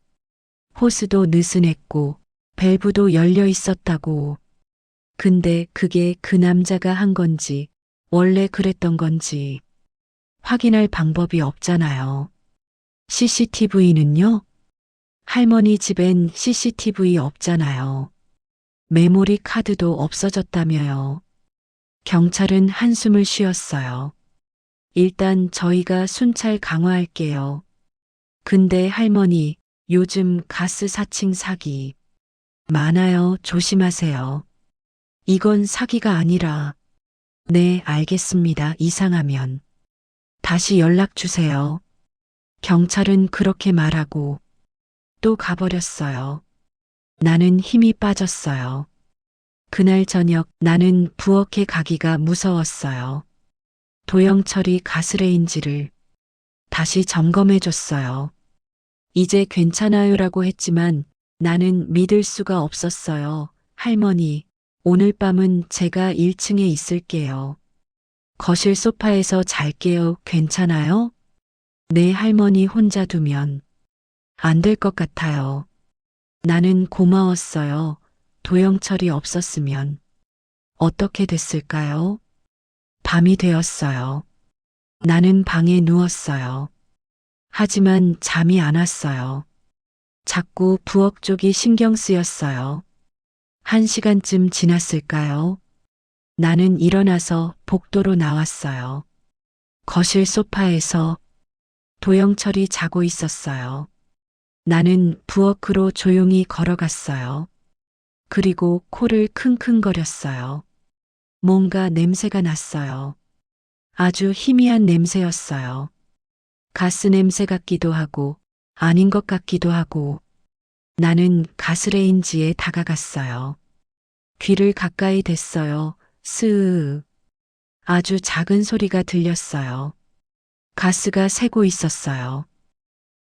호스도 느슨했고 밸브도 열려 있었다고. 근데 그게 그 남자가 한 건지 원래 그랬던 건지 확인할 방법이 없잖아요. CCTV는요? 할머니 집엔 CCTV 없잖아요. 메모리 카드도 없어졌다며요. 경찰은 한숨을 쉬었어요. 일단 저희가 순찰 강화할게요. 근데 할머니, 요즘 가스 사칭 사기 많아요. 조심하세요. 이건 사기가 아니라. 네, 알겠습니다. 이상하면 다시 연락 주세요. 경찰은 그렇게 말하고 또 가버렸어요. 나는 힘이 빠졌어요. 그날 저녁 나는 부엌에 가기가 무서웠어요. 도영철이 가스레인지를 다시 점검해 줬어요. 이제 괜찮아요라고 했지만 나는 믿을 수가 없었어요. 할머니, 오늘 밤은 제가 1층에 있을게요. 거실 소파에서 잘게요. 괜찮아요? 내 할머니 혼자 두면 안 될 것 같아요. 나는 고마웠어요. 도영철이 없었으면 어떻게 됐을까요? 밤이 되었어요. 나는 방에 누웠어요. 하지만 잠이 안 왔어요. 자꾸 부엌 쪽이 신경 쓰였어요. 1시간쯤 지났을까요? 나는 일어나서 복도로 나왔어요. 거실 소파에서 도영철이 자고 있었어요. 나는 부엌으로 조용히 걸어갔어요. 그리고 코를 킁킁거렸어요. 뭔가 냄새가 났어요. 아주 희미한 냄새였어요. 가스 냄새 같기도 하고 아닌 것 같기도 하고. 나는 가스레인지에 다가갔어요. 귀를 가까이 댔어요. 스으. 아주 작은 소리가 들렸어요. 가스가 새고 있었어요.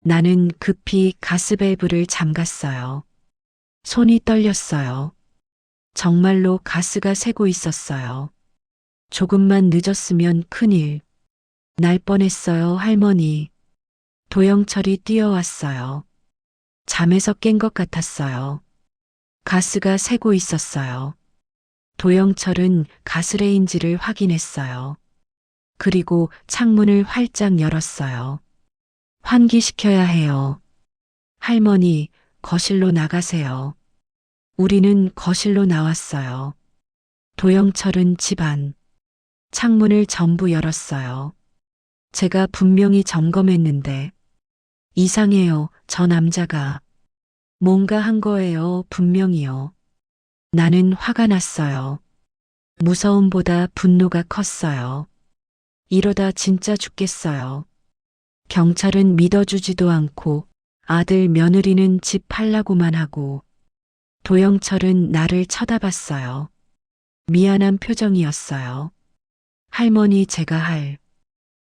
나는 급히 가스밸브를 잠갔어요. 손이 떨렸어요. 정말로 가스가 새고 있었어요. 조금만 늦었으면 큰일 날 뻔했어요, 할머니. 도영철이 뛰어왔어요. 잠에서 깬 것 같았어요. 가스가 새고 있었어요. 도영철은 가스레인지를 확인했어요. 그리고 창문을 활짝 열었어요. 환기시켜야 해요. 할머니, 거실로 나가세요. 우리는 거실로 나왔어요. 도영철은 집 안, 창문을 전부 열었어요. 제가 분명히 점검했는데 이상해요. 저 남자가 뭔가 한 거예요. 분명히요. 나는 화가 났어요. 무서움보다 분노가 컸어요. 이러다 진짜 죽겠어요. 경찰은 믿어주지도 않고 아들 며느리는 집 팔라고만 하고 도영철은 나를 쳐다봤어요. 미안한 표정이었어요. 할머니, 제가 할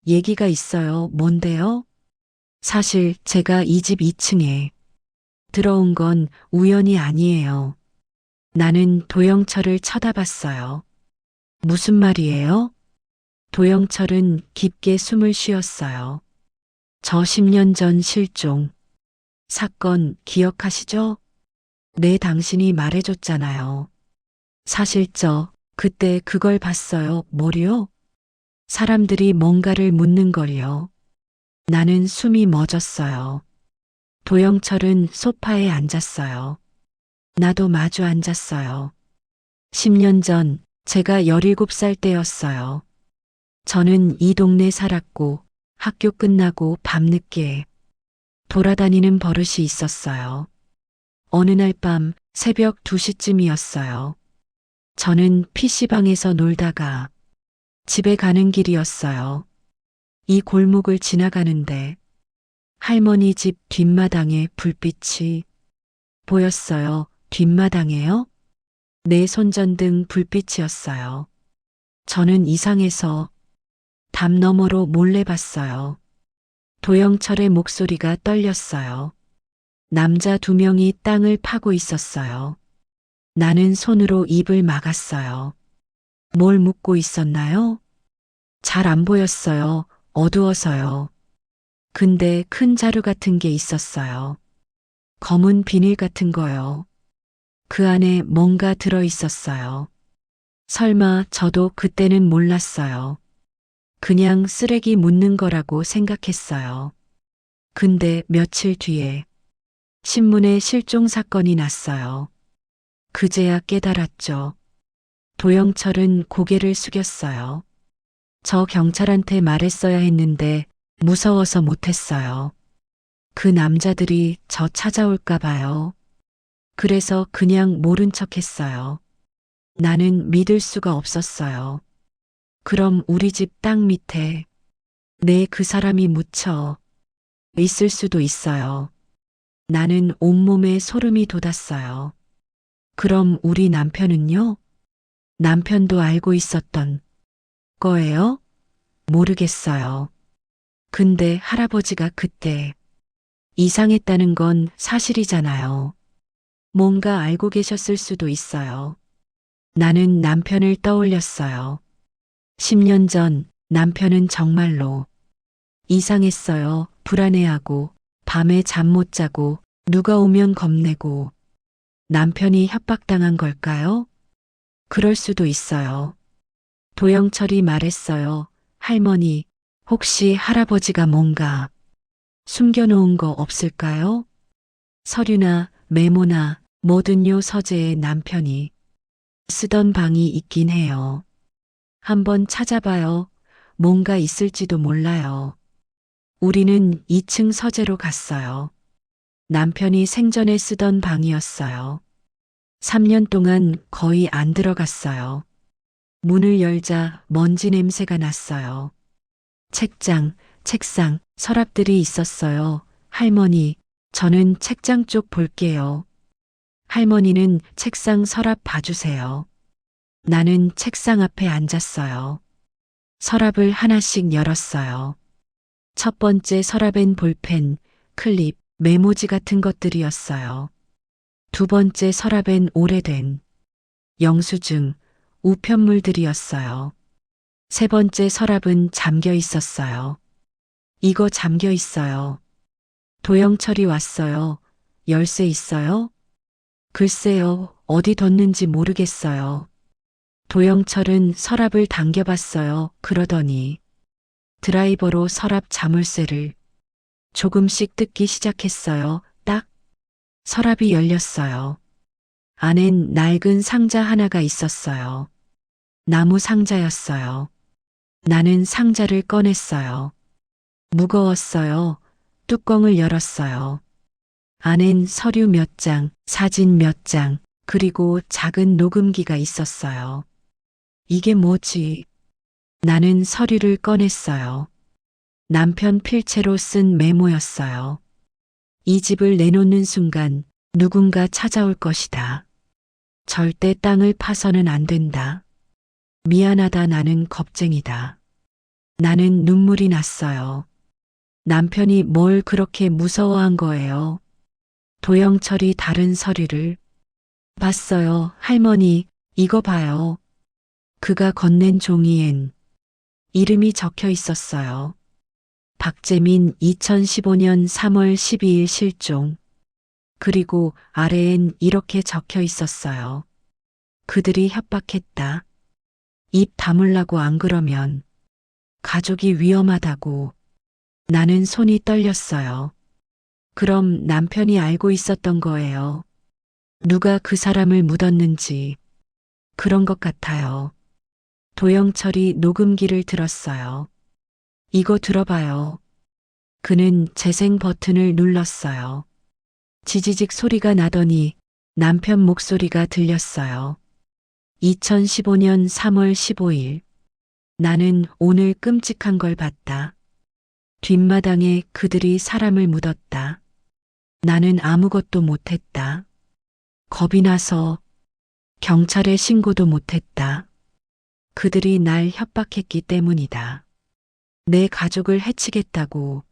얘기가 있어요. 뭔데요? 사실 제가 이 집 2층에 들어온 건 우연이 아니에요. 나는 도영철을 쳐다봤어요. 무슨 말이에요? 도영철은 깊게 숨을 쉬었어요. 저 10년 전 실종 사건 기억하시죠? 네, 당신이 말해줬잖아요. 사실 그때 그걸 봤어요. 뭐요? 사람들이 뭔가를 묻는 걸요. 나는 숨이 멎었어요. 도영철은 소파에 앉았어요. 나도 마주 앉았어요. 10년 전 제가 17살 때였어요. 저는 이 동네 살았고 학교 끝나고 밤늦게 돌아다니는 버릇이 있었어요. 어느 날 밤 새벽 2시쯤이었어요. 저는 PC방에서 놀다가 집에 가는 길이었어요. 이 골목을 지나가는데 할머니 집 뒷마당에 불빛이 보였어요. 뒷마당에요? 내 손전등 불빛이었어요. 저는 이상해서 담 너머로 몰래 봤어요. 도영철의 목소리가 떨렸어요. 남자 2명이 땅을 파고 있었어요. 나는 손으로 입을 막았어요. 뭘 묻고 있었나요? 잘 안 보였어요. 어두워서요. 근데 큰 자루 같은 게 있었어요. 검은 비닐 같은 거요. 그 안에 뭔가 들어 있었어요. 설마 저도 그때는 몰랐어요. 그냥 쓰레기 묻는 거라고 생각했어요. 근데 며칠 뒤에 신문에 실종 사건이 났어요. 그제야 깨달았죠. 도영철은 고개를 숙였어요. 저 경찰한테 말했어야 했는데 무서워서 못했어요. 그 남자들이 저 찾아올까 봐요. 그래서 그냥 모른 척 했어요. 나는 믿을 수가 없었어요. 그럼 우리 집 땅 밑에 그 사람이 묻혀 있을 수도 있어요. 나는 온몸에 소름이 돋았어요. 그럼 우리 남편은요? 남편도 알고 있었던 거예요? 모르겠어요. 근데 할아버지가 그때 이상했다는 건 사실이잖아요. 뭔가 알고 계셨을 수도 있어요. 나는 남편을 떠올렸어요. 10년 전 남편은 정말로 이상했어요. 불안해하고 밤에 잠 못 자고 누가 오면 겁내고. 남편이 협박당한 걸까요? 그럴 수도 있어요. 도영철이 말했어요. 할머니, 혹시 할아버지가 뭔가 숨겨놓은 거 없을까요? 서류나 메모나 뭐든요. 서재에 남편이 쓰던 방이 있긴 해요. 한번 찾아봐요. 뭔가 있을지도 몰라요. 우리는 2층 서재로 갔어요. 남편이 생전에 쓰던 방이었어요. 3년 동안 거의 안 들어갔어요. 문을 열자 먼지 냄새가 났어요. 책장, 책상, 서랍들이 있었어요. 할머니, 저는 책장 쪽 볼게요. 할머니는 책상 서랍 봐주세요. 나는 책상 앞에 앉았어요. 서랍을 하나씩 열었어요. 첫 번째 서랍엔 볼펜, 클립, 메모지 같은 것들이었어요. 두 번째 서랍엔 오래된 영수증, 우편물들이었어요. 세 번째 서랍은 잠겨 있었어요. 이거 잠겨 있어요. 도영철이 왔어요. 열쇠 있어요? 글쎄요, 어디 뒀는지 모르겠어요. 도영철은 서랍을 당겨봤어요. 그러더니 드라이버로 서랍 자물쇠를 조금씩 뜯기 시작했어요. 딱 서랍이 열렸어요. 안엔 낡은 상자 하나가 있었어요. 나무 상자였어요. 나는 상자를 꺼냈어요. 무거웠어요. 뚜껑을 열었어요. 안엔 서류 몇 장, 사진 몇 장, 그리고 작은 녹음기가 있었어요. 이게 뭐지? 나는 서류를 꺼냈어요. 남편 필체로 쓴 메모였어요. 이 집을 내놓는 순간 누군가 찾아올 것이다. 절대 땅을 파서는 안 된다. 미안하다. 나는 겁쟁이다. 나는 눈물이 났어요. 남편이 뭘 그렇게 무서워한 거예요? 도영철이 다른 서류를 봤어요. 할머니, 이거 봐요. 그가 건넨 종이엔 이름이 적혀 있었어요. 박재민 2015년 3월 12일 실종. 그리고 아래엔 이렇게 적혀 있었어요. 그들이 협박했다. 입 다물라고 안 그러면 가족이 위험하다고. 나는 손이 떨렸어요. 그럼 남편이 알고 있었던 거예요. 누가 그 사람을 묻었는지. 그런 것 같아요. 도영철이 녹음기를 들었어요. 이거 들어봐요. 그는 재생 버튼을 눌렀어요. 지지직 소리가 나더니 남편 목소리가 들렸어요. 2015년 3월 15일. 나는 오늘 끔찍한 걸 봤다. 뒷마당에 그들이 사람을 묻었다. 나는 아무것도 못했다. 겁이 나서 경찰에 신고도 못했다. 그들이 날 협박했기 때문이다. 내 가족을 해치겠다고.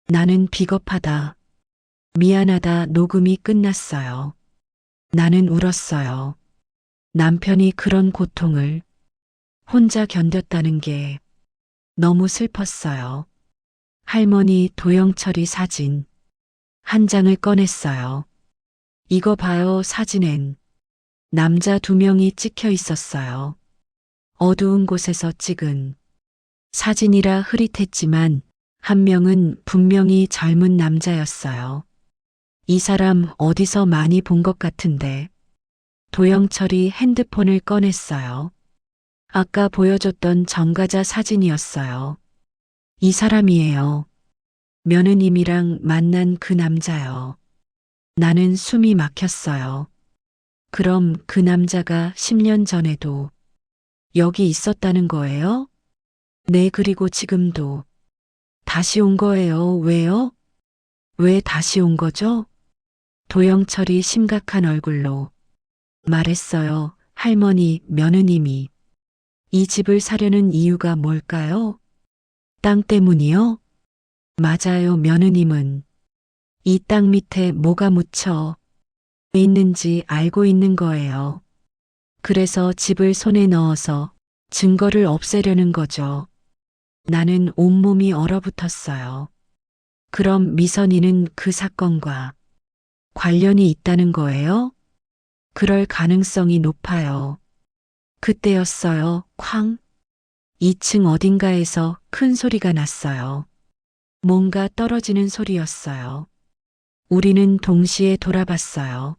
나는 비겁하다. 미안하다. 녹음이 끝났어요. 나는 울었어요. 남편이 그런 고통을 혼자 견뎠다는 게 너무 슬펐어요. 할머니 도영철이 사진 한 장을 꺼냈어요. 이거 봐요. 사진엔 남자 2명이 찍혀 있었어요. 어두운 곳에서 찍은 사진이라 흐릿했지만 한 명은 분명히 젊은 남자였어요. 이 사람 어디서 많이 본 것 같은데. 도영철이 핸드폰을 꺼냈어요. 아까 보여줬던 전과자 사진이었어요. 이 사람이에요. 며느님이랑 만난 그 남자요. 나는 숨이 막혔어요. 그럼 그 남자가 10년 전에도 여기 있었다는 거예요? 네, 그리고 지금도 다시 온 거예요. 왜요? 왜 다시 온 거죠? 도영철이 심각한 얼굴로 말했어요. 할머니, 며느님이 이 집을 사려는 이유가 뭘까요? 땅 때문이요? 맞아요. 며느님은 이 땅 밑에 뭐가 묻혀 있는지 알고 있는 거예요. 그래서 집을 손에 넣어서 증거를 없애려는 거죠. 나는 온몸이 얼어붙었어요. 그럼 미선이는 그 사건과 관련이 있다는 거예요? 그럴 가능성이 높아요. 그때였어요. 쾅. 2층 어딘가에서 큰 소리가 났어요. 뭔가 떨어지는 소리였어요. 우리는 동시에 돌아봤어요.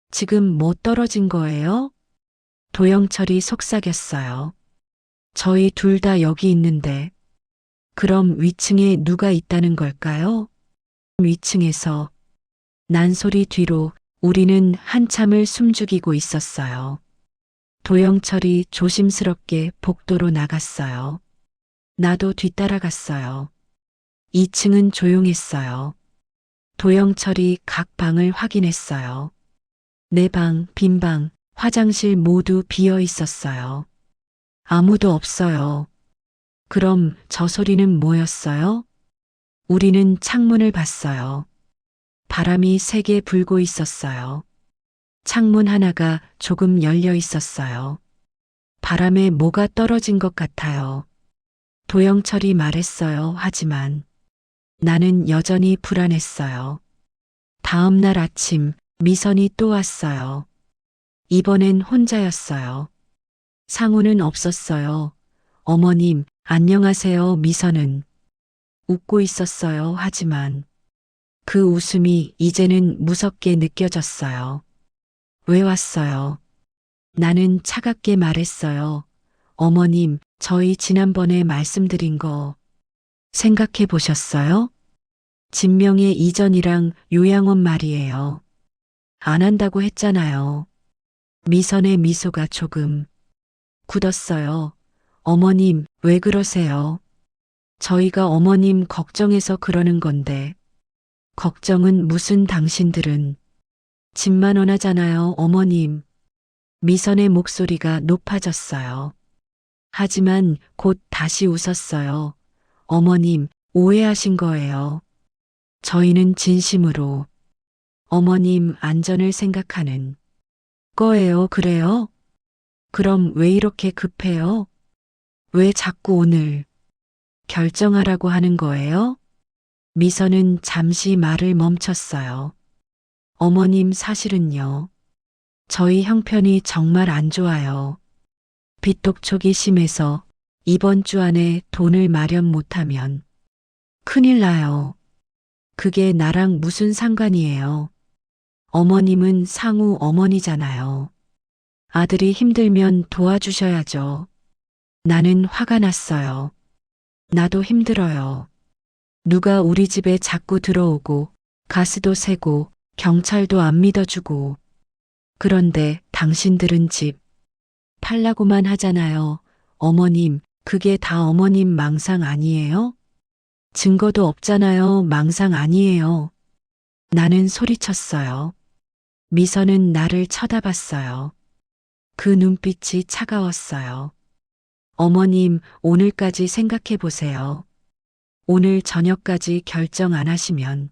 지금 뭐 떨어진 거예요? 도영철이 속삭였어요. 저희 둘 다 여기 있는데. 그럼 위층에 누가 있다는 걸까요? 위층에서 난 소리 뒤로 우리는 한참을 숨죽이고 있었어요. 도영철이 조심스럽게 복도로 나갔어요. 나도 뒤따라갔어요. 2층은 조용했어요. 도영철이 각 방을 확인했어요. 내 방, 빈 방, 화장실 모두 비어 있었어요. 아무도 없어요. 그럼 저 소리는 뭐였어요? 우리는 창문을 봤어요. 바람이 세게 불고 있었어요. 창문 하나가 조금 열려 있었어요. 바람에 뭐가 떨어진 것 같아요. 도영철이 말했어요. 하지만 나는 여전히 불안했어요. 다음 날 아침 미선이 또 왔어요. 이번엔 혼자였어요. 상우는 없었어요. 어머님, 안녕하세요. 미선은 웃고 있었어요. 하지만 그 웃음이 이제는 무섭게 느껴졌어요. 왜 왔어요? 나는 차갑게 말했어요. 어머님, 저희 지난번에 말씀드린 거 생각해 보셨어요? 진명의 이전이랑 요양원 말이에요. 안 한다고 했잖아요. 미선의 미소가 조금 굳었어요. 어머님, 왜 그러세요? 저희가 어머님 걱정해서 그러는 건데. 걱정은 무슨 당신들은 집만 원하잖아요, 어머님. 미선의 목소리가 높아졌어요. 하지만 곧 다시 웃었어요. 어머님, 오해하신 거예요. 저희는 진심으로 어머님 안전을 생각하는 거예요. 그래요? 그럼 왜 이렇게 급해요? 왜 자꾸 오늘 결정하라고 하는 거예요? 미선은 잠시 말을 멈췄어요. 어머님, 사실은요. 저희 형편이 정말 안 좋아요. 빚독촉이 심해서 이번 주 안에 돈을 마련 못하면 큰일 나요. 그게 나랑 무슨 상관이에요. 어머님은 상우 어머니잖아요. 아들이 힘들면 도와주셔야죠. 나는 화가 났어요. 나도 힘들어요. 누가 우리 집에 자꾸 들어오고 가스도 새고 경찰도 안 믿어주고 그런데 당신들은 집 팔라고만 하잖아요. 어머님, 그게 다 어머님 망상 아니에요? 증거도 없잖아요. 망상 아니에요. 나는 소리쳤어요. 미선은 나를 쳐다봤어요. 그 눈빛이 차가웠어요. 어머님, 오늘까지 생각해 보세요. 오늘 저녁까지 결정 안 하시면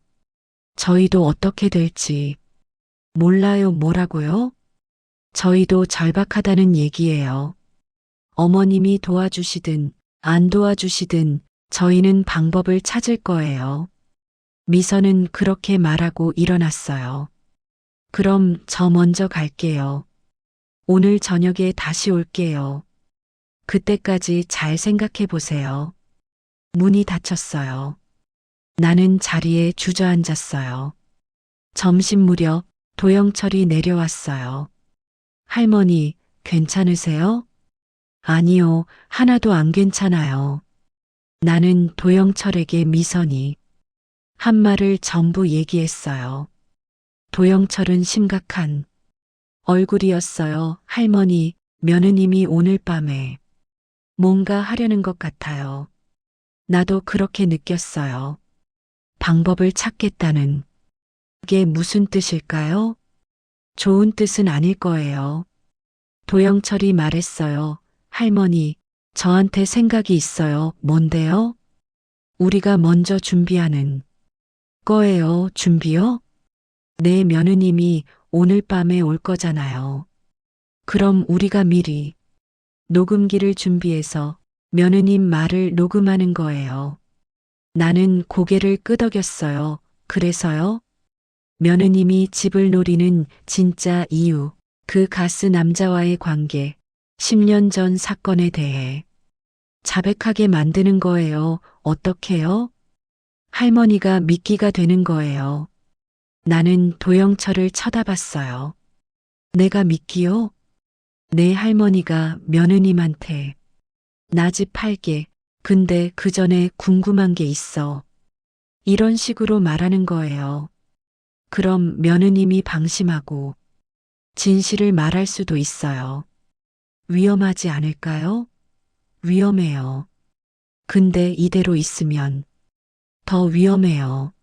저희도 어떻게 될지 몰라요. 뭐라고요? 저희도 절박하다는 얘기예요. 어머님이 도와주시든 안 도와주시든 저희는 방법을 찾을 거예요. 미선은 그렇게 말하고 일어났어요. 그럼 저 먼저 갈게요. 오늘 저녁에 다시 올게요. 그때까지 잘 생각해 보세요. 문이 닫혔어요. 나는 자리에 주저앉았어요. 점심 무렵 도영철이 내려왔어요. 할머니, 괜찮으세요? 아니요, 하나도 안 괜찮아요. 나는 도영철에게 미선이 한 말을 전부 얘기했어요. 도영철은 심각한 얼굴이었어요. 할머니, 며느님이 오늘 밤에 뭔가 하려는 것 같아요. 나도 그렇게 느꼈어요. 방법을 찾겠다는 그게 무슨 뜻일까요? 좋은 뜻은 아닐 거예요. 도영철이 말했어요. 할머니, 저한테 생각이 있어요. 뭔데요? 우리가 먼저 준비하는 거예요. 준비요? 내 며느님이 오늘 밤에 올 거잖아요. 그럼 우리가 미리 녹음기를 준비해서 며느님 말을 녹음하는 거예요. 나는 고개를 끄덕였어요. 그래서요? 며느님이 집을 노리는 진짜 이유, 그 가스 남자와의 관계, 10년 전 사건에 대해 자백하게 만드는 거예요. 어떻게요? 할머니가 미끼가 되는 거예요. 나는 도영철을 쳐다봤어요. 내가 미끼요? 내 할머니가 며느님한테 나 집 팔게. 근데 그 전에 궁금한 게 있어. 이런 식으로 말하는 거예요. 그럼 며느님이 방심하고 진실을 말할 수도 있어요. 위험하지 않을까요? 위험해요. 근데 이대로 있으면 더 위험해요.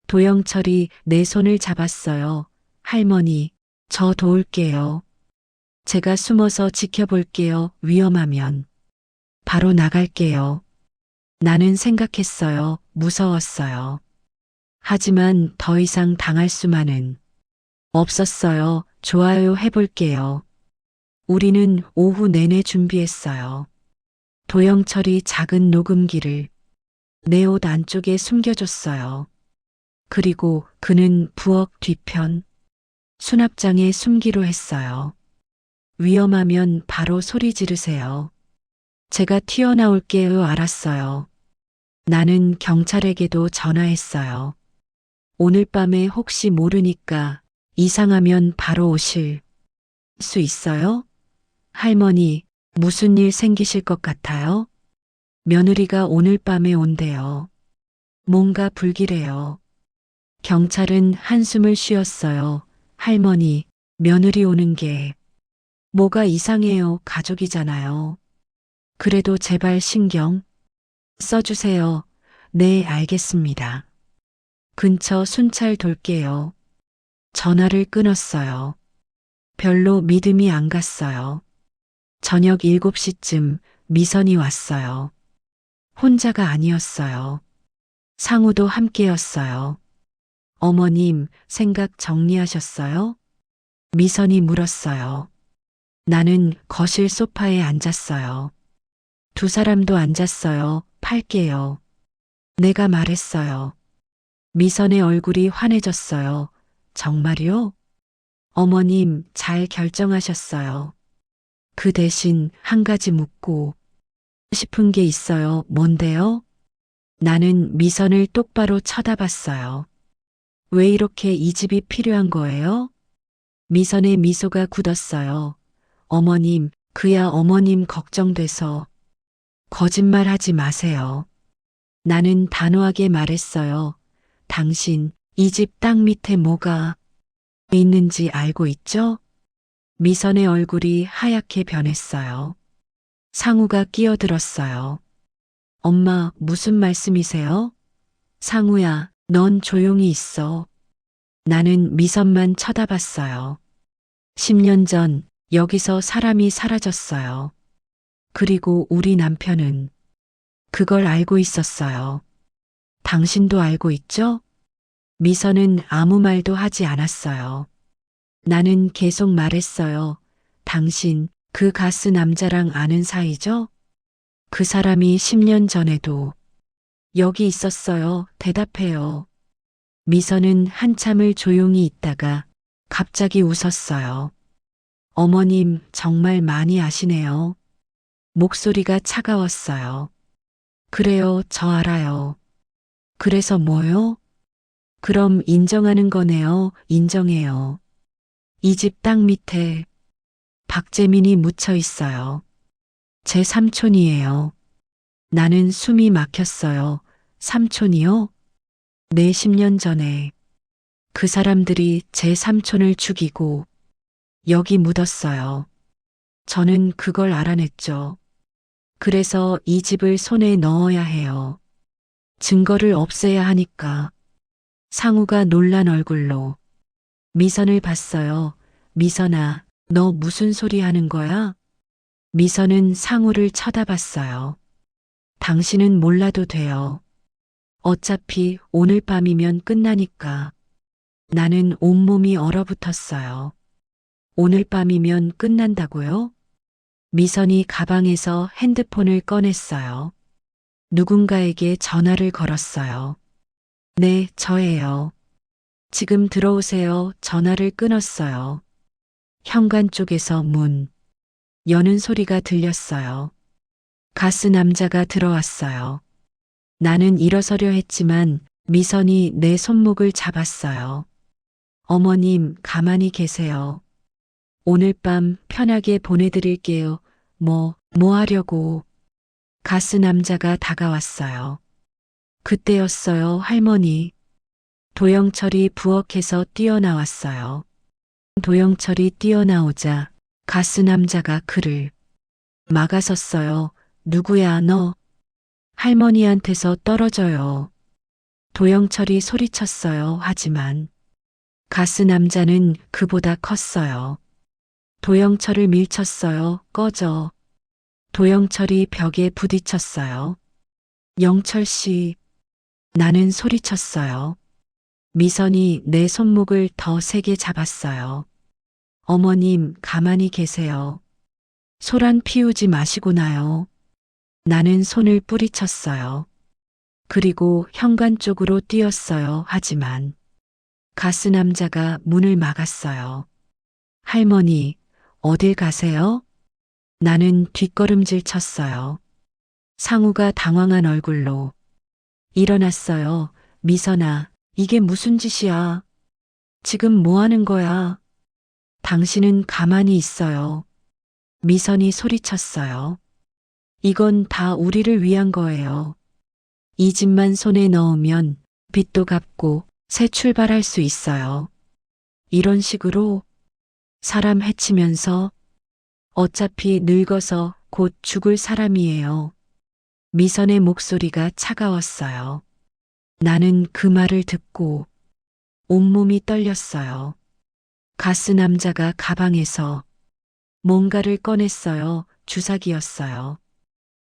도영철이 내 손을 잡았어요. 할머니, 저 도울게요. 제가 숨어서 지켜볼게요. 위험하면 바로 나갈게요. 나는 생각했어요. 무서웠어요. 하지만 더 이상 당할 수만은 없었어요. 좋아요, 해볼게요. 우리는 오후 내내 준비했어요. 도영철이 작은 녹음기를 내 옷 안쪽에 숨겨줬어요. 그리고 그는 부엌 뒤편 수납장에 숨기로 했어요. 위험하면 바로 소리 지르세요. 제가 튀어나올게요. 알았어요. 나는 경찰에게도 전화했어요. 오늘 밤에 혹시 모르니까 이상하면 바로 오실 수 있어요? 할머니, 무슨 일 생기실 것 같아요? 며느리가 오늘 밤에 온대요. 뭔가 불길해요. 경찰은 한숨을 쉬었어요. 할머니, 며느리 오는 게 뭐가 이상해요. 가족이잖아요. 그래도 제발 신경 써주세요. 네, 알겠습니다. 근처 순찰 돌게요. 전화를 끊었어요. 별로 믿음이 안 갔어요. 저녁 7시쯤 미선이 왔어요. 혼자가 아니었어요. 상우도 함께였어요. 어머님, 생각 정리하셨어요? 미선이 물었어요. 나는 거실 소파에 앉았어요. 두 사람도 앉았어요. 팔게요. 내가 말했어요. 미선의 얼굴이 환해졌어요. 정말요? 어머님, 잘 결정하셨어요. 그 대신 한 가지 묻고 싶은 게 있어요. 뭔데요? 나는 미선을 똑바로 쳐다봤어요. 왜 이렇게 이 집이 필요한 거예요? 미선의 미소가 굳었어요. 어머님, 그야 어머님 걱정돼서 거짓말하지 마세요. 나는 단호하게 말했어요. 당신 이 집 땅 밑에 뭐가 있는지 알고 있죠? 미선의 얼굴이 하얗게 변했어요. 상우가 끼어들었어요. 엄마, 무슨 말씀이세요? 상우야, 넌 조용히 있어. 나는 미선만 쳐다봤어요. 10년 전 여기서 사람이 사라졌어요. 그리고 우리 남편은 그걸 알고 있었어요. 당신도 알고 있죠? 미선은 아무 말도 하지 않았어요. 나는 계속 말했어요. 당신 그 가스 남자랑 아는 사이죠? 그 사람이 10년 전에도 여기 있었어요. 대답해요. 미선은 한참을 조용히 있다가 갑자기 웃었어요. 어머님 정말 많이 아시네요. 목소리가 차가웠어요. 그래요, 저 알아요. 그래서 뭐요? 그럼 인정하는 거네요. 인정해요. 이 집 땅 밑에 박재민이 묻혀 있어요. 제 삼촌이에요. 나는 숨이 막혔어요. 삼촌이요? 네, 10년 전에 그 사람들이 제 삼촌을 죽이고 여기 묻었어요. 저는 그걸 알아냈죠. 그래서 이 집을 손에 넣어야 해요. 증거를 없애야 하니까. 상우가 놀란 얼굴로 미선을 봤어요. 미선아, 너 무슨 소리 하는 거야? 미선은 상우를 쳐다봤어요. 당신은 몰라도 돼요. 어차피 오늘 밤이면 끝나니까. 나는 온몸이 얼어붙었어요. 오늘 밤이면 끝난다고요? 미선이 가방에서 핸드폰을 꺼냈어요. 누군가에게 전화를 걸었어요. 네, 저예요. 지금 들어오세요. 전화를 끊었어요. 현관 쪽에서 문 여는 소리가 들렸어요. 가스 남자가 들어왔어요. 나는 일어서려 했지만 미선이 내 손목을 잡았어요. 어머님, 가만히 계세요. 오늘 밤 편하게 보내드릴게요. 뭐 하려고. 가스 남자가 다가왔어요. 그때였어요, 할머니. 도영철이 부엌에서 뛰어나왔어요. 도영철이 뛰어나오자 가스 남자가 그를 막아섰어요. 누구야, 너? 할머니한테서 떨어져요. 도영철이 소리쳤어요. 하지만 가스 남자는 그보다 컸어요. 도영철을 밀쳤어요. 꺼져. 도영철이 벽에 부딪혔어요. 영철 씨. 나는 소리쳤어요. 미선이 내 손목을 더 세게 잡았어요. 어머님, 가만히 계세요. 소란 피우지 마시고 나요. 나는 손을 뿌리쳤어요. 그리고 현관 쪽으로 뛰었어요. 하지만 가스 남자가 문을 막았어요. 할머니, 어딜 가세요? 나는 뒷걸음질 쳤어요. 상우가 당황한 얼굴로 일어났어요. 미선아, 이게 무슨 짓이야? 지금 뭐 하는 거야? 당신은 가만히 있어요. 미선이 소리쳤어요. 이건 다 우리를 위한 거예요. 이 집만 손에 넣으면 빚도 갚고 새 출발할 수 있어요. 이런 식으로 사람 해치면서 어차피 늙어서 곧 죽을 사람이에요. 미선의 목소리가 차가웠어요. 나는 그 말을 듣고 온몸이 떨렸어요. 가스 남자가 가방에서 뭔가를 꺼냈어요. 주사기였어요.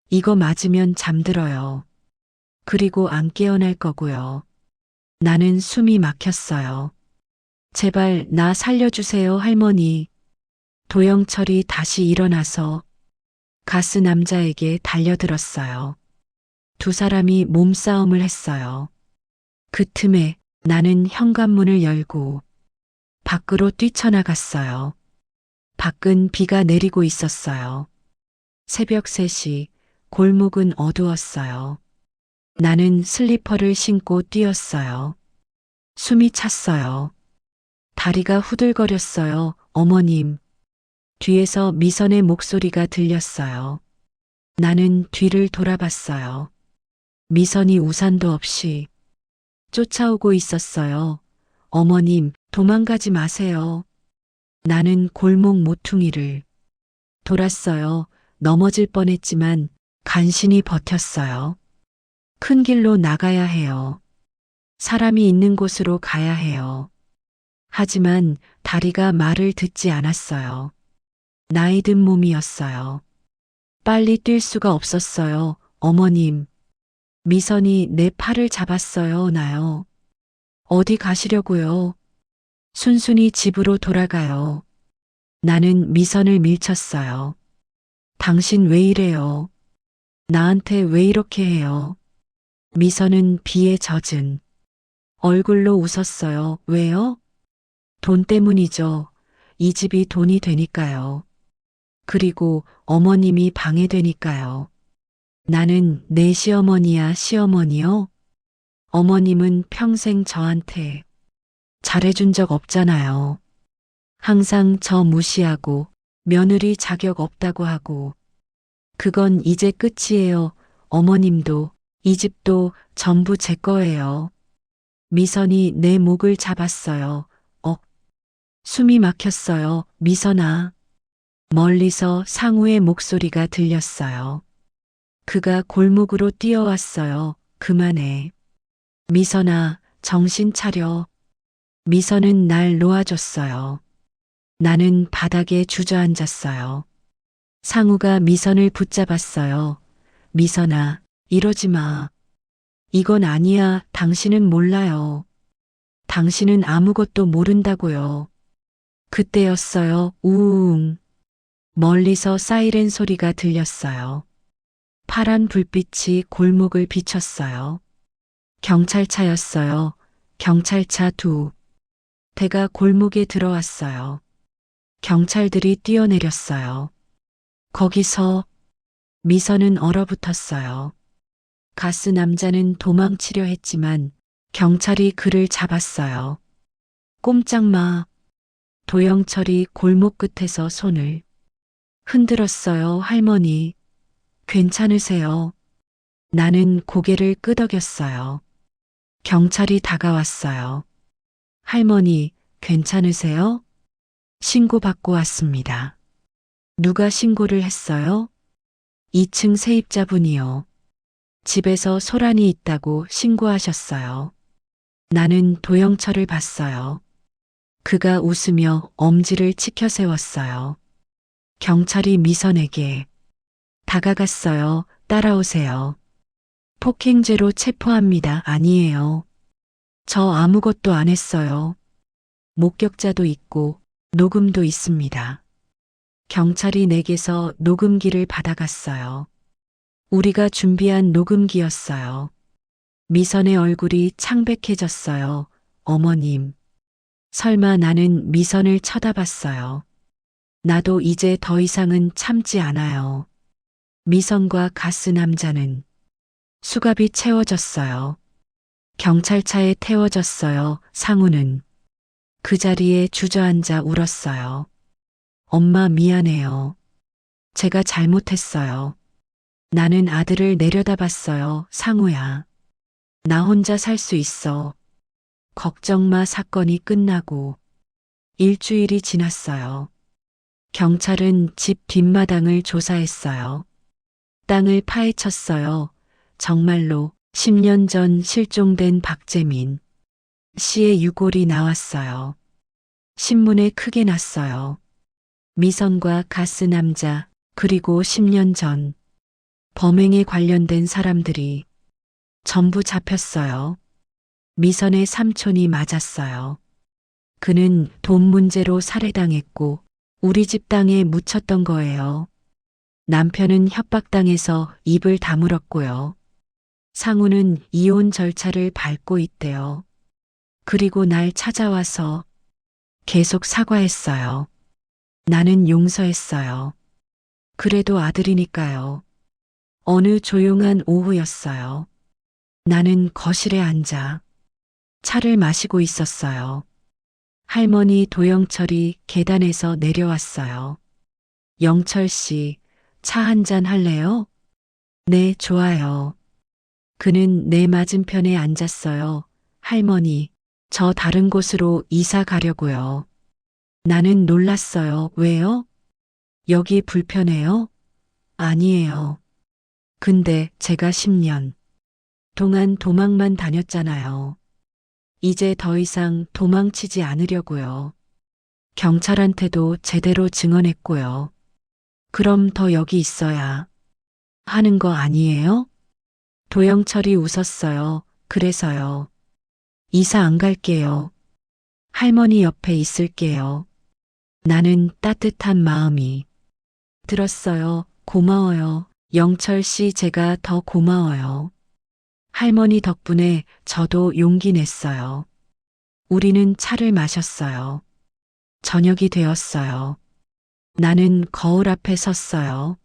이거 맞으면 잠들어요. 그리고 안 깨어날 거고요. 나는 숨이 막혔어요. 제발 나 살려주세요, 할머니. 도영철이 다시 일어나서 가스 남자에게 달려들었어요. 두 사람이 몸싸움을 했어요. 그 틈에 나는 현관문을 열고 밖으로 뛰쳐나갔어요. 밖은 비가 내리고 있었어요. 새벽 3시, 골목은 어두웠어요. 나는 슬리퍼를 신고 뛰었어요. 숨이 찼어요. 다리가 후들거렸어요. 어머님. 뒤에서 미선의 목소리가 들렸어요. 나는 뒤를 돌아봤어요. 미선이 우산도 없이 쫓아오고 있었어요. 어머님, 도망가지 마세요. 나는 골목 모퉁이를 돌았어요. 넘어질 뻔했지만 간신히 버텼어요. 큰 길로 나가야 해요. 사람이 있는 곳으로 가야 해요. 하지만 다리가 말을 듣지 않았어요. 나이 든 몸이었어요. 빨리 뛸 수가 없었어요. 어머님. 미선이 내 팔을 잡았어요. 나요. 어디 가시려고요? 순순히 집으로 돌아가요. 나는 미선을 밀쳤어요. 당신 왜 이래요? 나한테 왜 이렇게 해요? 미선은 비에 젖은 얼굴로 웃었어요. 왜요? 돈 때문이죠. 이 집이 돈이 되니까요. 그리고 어머님이 방해되니까요. 나는 내 시어머니야, 시어머니요? 어머님은 평생 저한테 잘해준 적 없잖아요. 항상 저 무시하고 며느리 자격 없다고 하고. 그건 이제 끝이에요. 어머님도 이 집도 전부 제 거예요. 미선이 내 목을 잡았어요. 숨이 막혔어요. 미선아. 멀리서 상우의 목소리가 들렸어요. 그가 골목으로 뛰어왔어요. 그만해. 미선아, 정신 차려. 미선은 날 놓아줬어요. 나는 바닥에 주저앉았어요. 상우가 미선을 붙잡았어요. 미선아, 이러지 마. 이건 아니야. 당신은 몰라요. 당신은 아무것도 모른다고요. 그때였어요. 우웅. 멀리서 사이렌 소리가 들렸어요. 파란 불빛이 골목을 비췄어요. 경찰차였어요. 경찰차 두 대가 골목에 들어왔어요. 경찰들이 뛰어내렸어요. 거기서 미선은 얼어붙었어요. 가스 남자는 도망치려 했지만 경찰이 그를 잡았어요. 꼼짝 마. 도영철이 골목 끝에서 손을 흔들었어요. 할머니, 괜찮으세요? 나는 고개를 끄덕였어요. 경찰이 다가왔어요. 할머니, 괜찮으세요? 신고받고 왔습니다. 누가 신고를 했어요? 2층 세입자분이요. 집에서 소란이 있다고 신고하셨어요. 나는 도영철을 봤어요. 그가 웃으며 엄지를 치켜 세웠어요. 경찰이 미선에게 다가갔어요. 따라오세요. 폭행죄로 체포합니다. 아니에요. 저 아무것도 안 했어요. 목격자도 있고 녹음도 있습니다. 경찰이 내게서 녹음기를 받아갔어요. 우리가 준비한 녹음기였어요. 미선의 얼굴이 창백해졌어요. 어머님. 설마. 나는 미선을 쳐다봤어요. 나도 이제 더 이상은 참지 않아요. 미선과 가스 남자는 수갑이 채워졌어요. 경찰차에 태워졌어요. 상우는 그 자리에 주저앉아 울었어요. 엄마 미안해요. 제가 잘못했어요. 나는 아들을 내려다봤어요. 상우야. 나 혼자 살 수 있어. 걱정 마. 사건이 끝나고 일주일이 지났어요. 경찰은 집 뒷마당을 조사했어요. 땅을 파헤쳤어요. 정말로 10년 전 실종된 박재민 씨의 유골이 나왔어요. 신문에 크게 났어요. 미선과 가스 남자, 그리고 10년 전 범행에 관련된 사람들이 전부 잡혔어요. 미선의 삼촌이 맞았어요. 그는 돈 문제로 살해당했고 우리 집 땅에 묻혔던 거예요. 남편은 협박당해서 입을 다물었고요. 상우는 이혼 절차를 밟고 있대요. 그리고 날 찾아와서 계속 사과했어요. 나는 용서했어요. 그래도 아들이니까요. 어느 조용한 오후였어요. 나는 거실에 앉아 차를 마시고 있었어요. 할머니 도영철이 계단에서 내려왔어요. 영철 씨, 차 한잔 할래요? 네, 좋아요. 그는 내 맞은편에 앉았어요. 할머니, 저 다른 곳으로 이사 가려고요. 나는 놀랐어요. 왜요? 여기 불편해요? 아니에요. 근데 제가 10년 동안 도망만 다녔잖아요. 이제 더 이상 도망치지 않으려고요. 경찰한테도 제대로 증언했고요. 그럼 더 여기 있어야 하는 거 아니에요? 도영철이 웃었어요. 그래서요. 이사 안 갈게요. 할머니 옆에 있을게요. 나는 따뜻한 마음이 들었어요. 고마워요. 영철 씨, 제가 더 고마워요. 할머니 덕분에 저도 용기 냈어요. 우리는 차를 마셨어요. 저녁이 되었어요. 나는 거울 앞에 섰어요.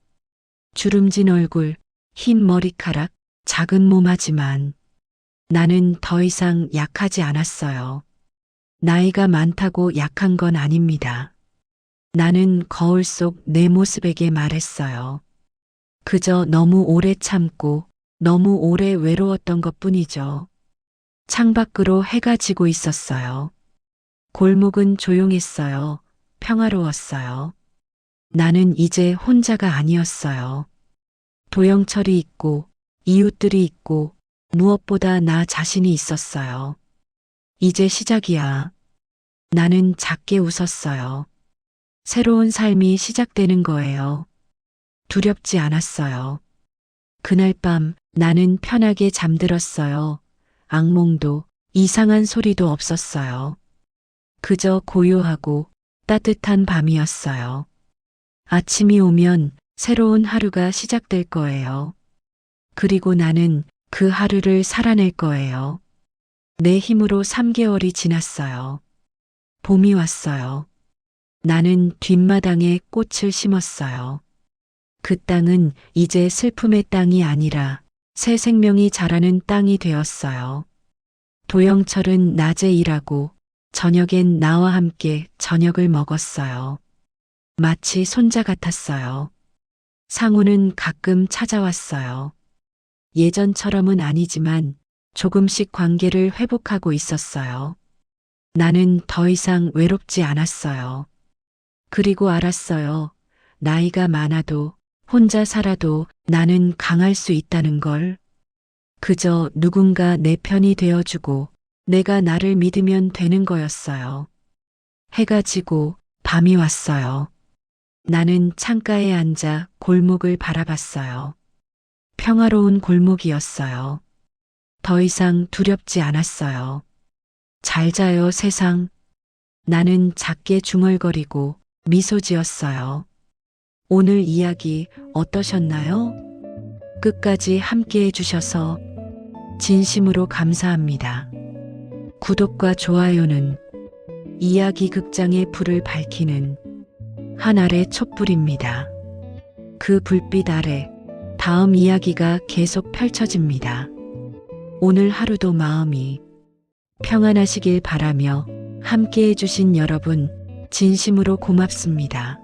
주름진 얼굴, 흰 머리카락, 작은 몸하지만 나는 더 이상 약하지 않았어요. 나이가 많다고 약한 건 아닙니다. 나는 거울 속 내 모습에게 말했어요. 그저 너무 오래 참고 너무 오래 외로웠던 것 뿐이죠. 창밖으로 해가 지고 있었어요. 골목은 조용했어요. 평화로웠어요. 나는 이제 혼자가 아니었어요. 도영철이 있고 이웃들이 있고 무엇보다 나 자신이 있었어요. 이제 시작이야. 나는 작게 웃었어요. 새로운 삶이 시작되는 거예요. 두렵지 않았어요. 그날 밤 나는 편하게 잠들었어요. 악몽도 이상한 소리도 없었어요. 그저 고요하고 따뜻한 밤이었어요. 아침이 오면 새로운 하루가 시작될 거예요. 그리고 나는 그 하루를 살아낼 거예요. 내 힘으로 3개월이 지났어요. 봄이 왔어요. 나는 뒷마당에 꽃을 심었어요. 그 땅은 이제 슬픔의 땅이 아니라 새 생명이 자라는 땅이 되었어요. 도영철은 낮에 일하고 저녁엔 나와 함께 저녁을 먹었어요. 마치 손자 같았어요. 상우는 가끔 찾아왔어요. 예전처럼은 아니지만 조금씩 관계를 회복하고 있었어요. 나는 더 이상 외롭지 않았어요. 그리고 알았어요. 나이가 많아도 혼자 살아도 나는 강할 수 있다는 걸. 그저 누군가 내 편이 되어주고 내가 나를 믿으면 되는 거였어요. 해가 지고 밤이 왔어요. 나는 창가에 앉아 골목을 바라봤어요. 평화로운 골목이었어요. 더 이상 두렵지 않았어요. 잘 자요, 세상. 나는 작게 중얼거리고 미소 지었어요. 오늘 이야기 어떠셨나요? 끝까지 함께 해주셔서 진심으로 감사합니다. 구독과 좋아요는 이야기 극장의 불을 밝히는 한 알의 촛불입니다. 그 불빛 아래 다음 이야기가 계속 펼쳐집니다. 오늘 하루도 마음이 평안하시길 바라며 함께 해주신 여러분 진심으로 고맙습니다.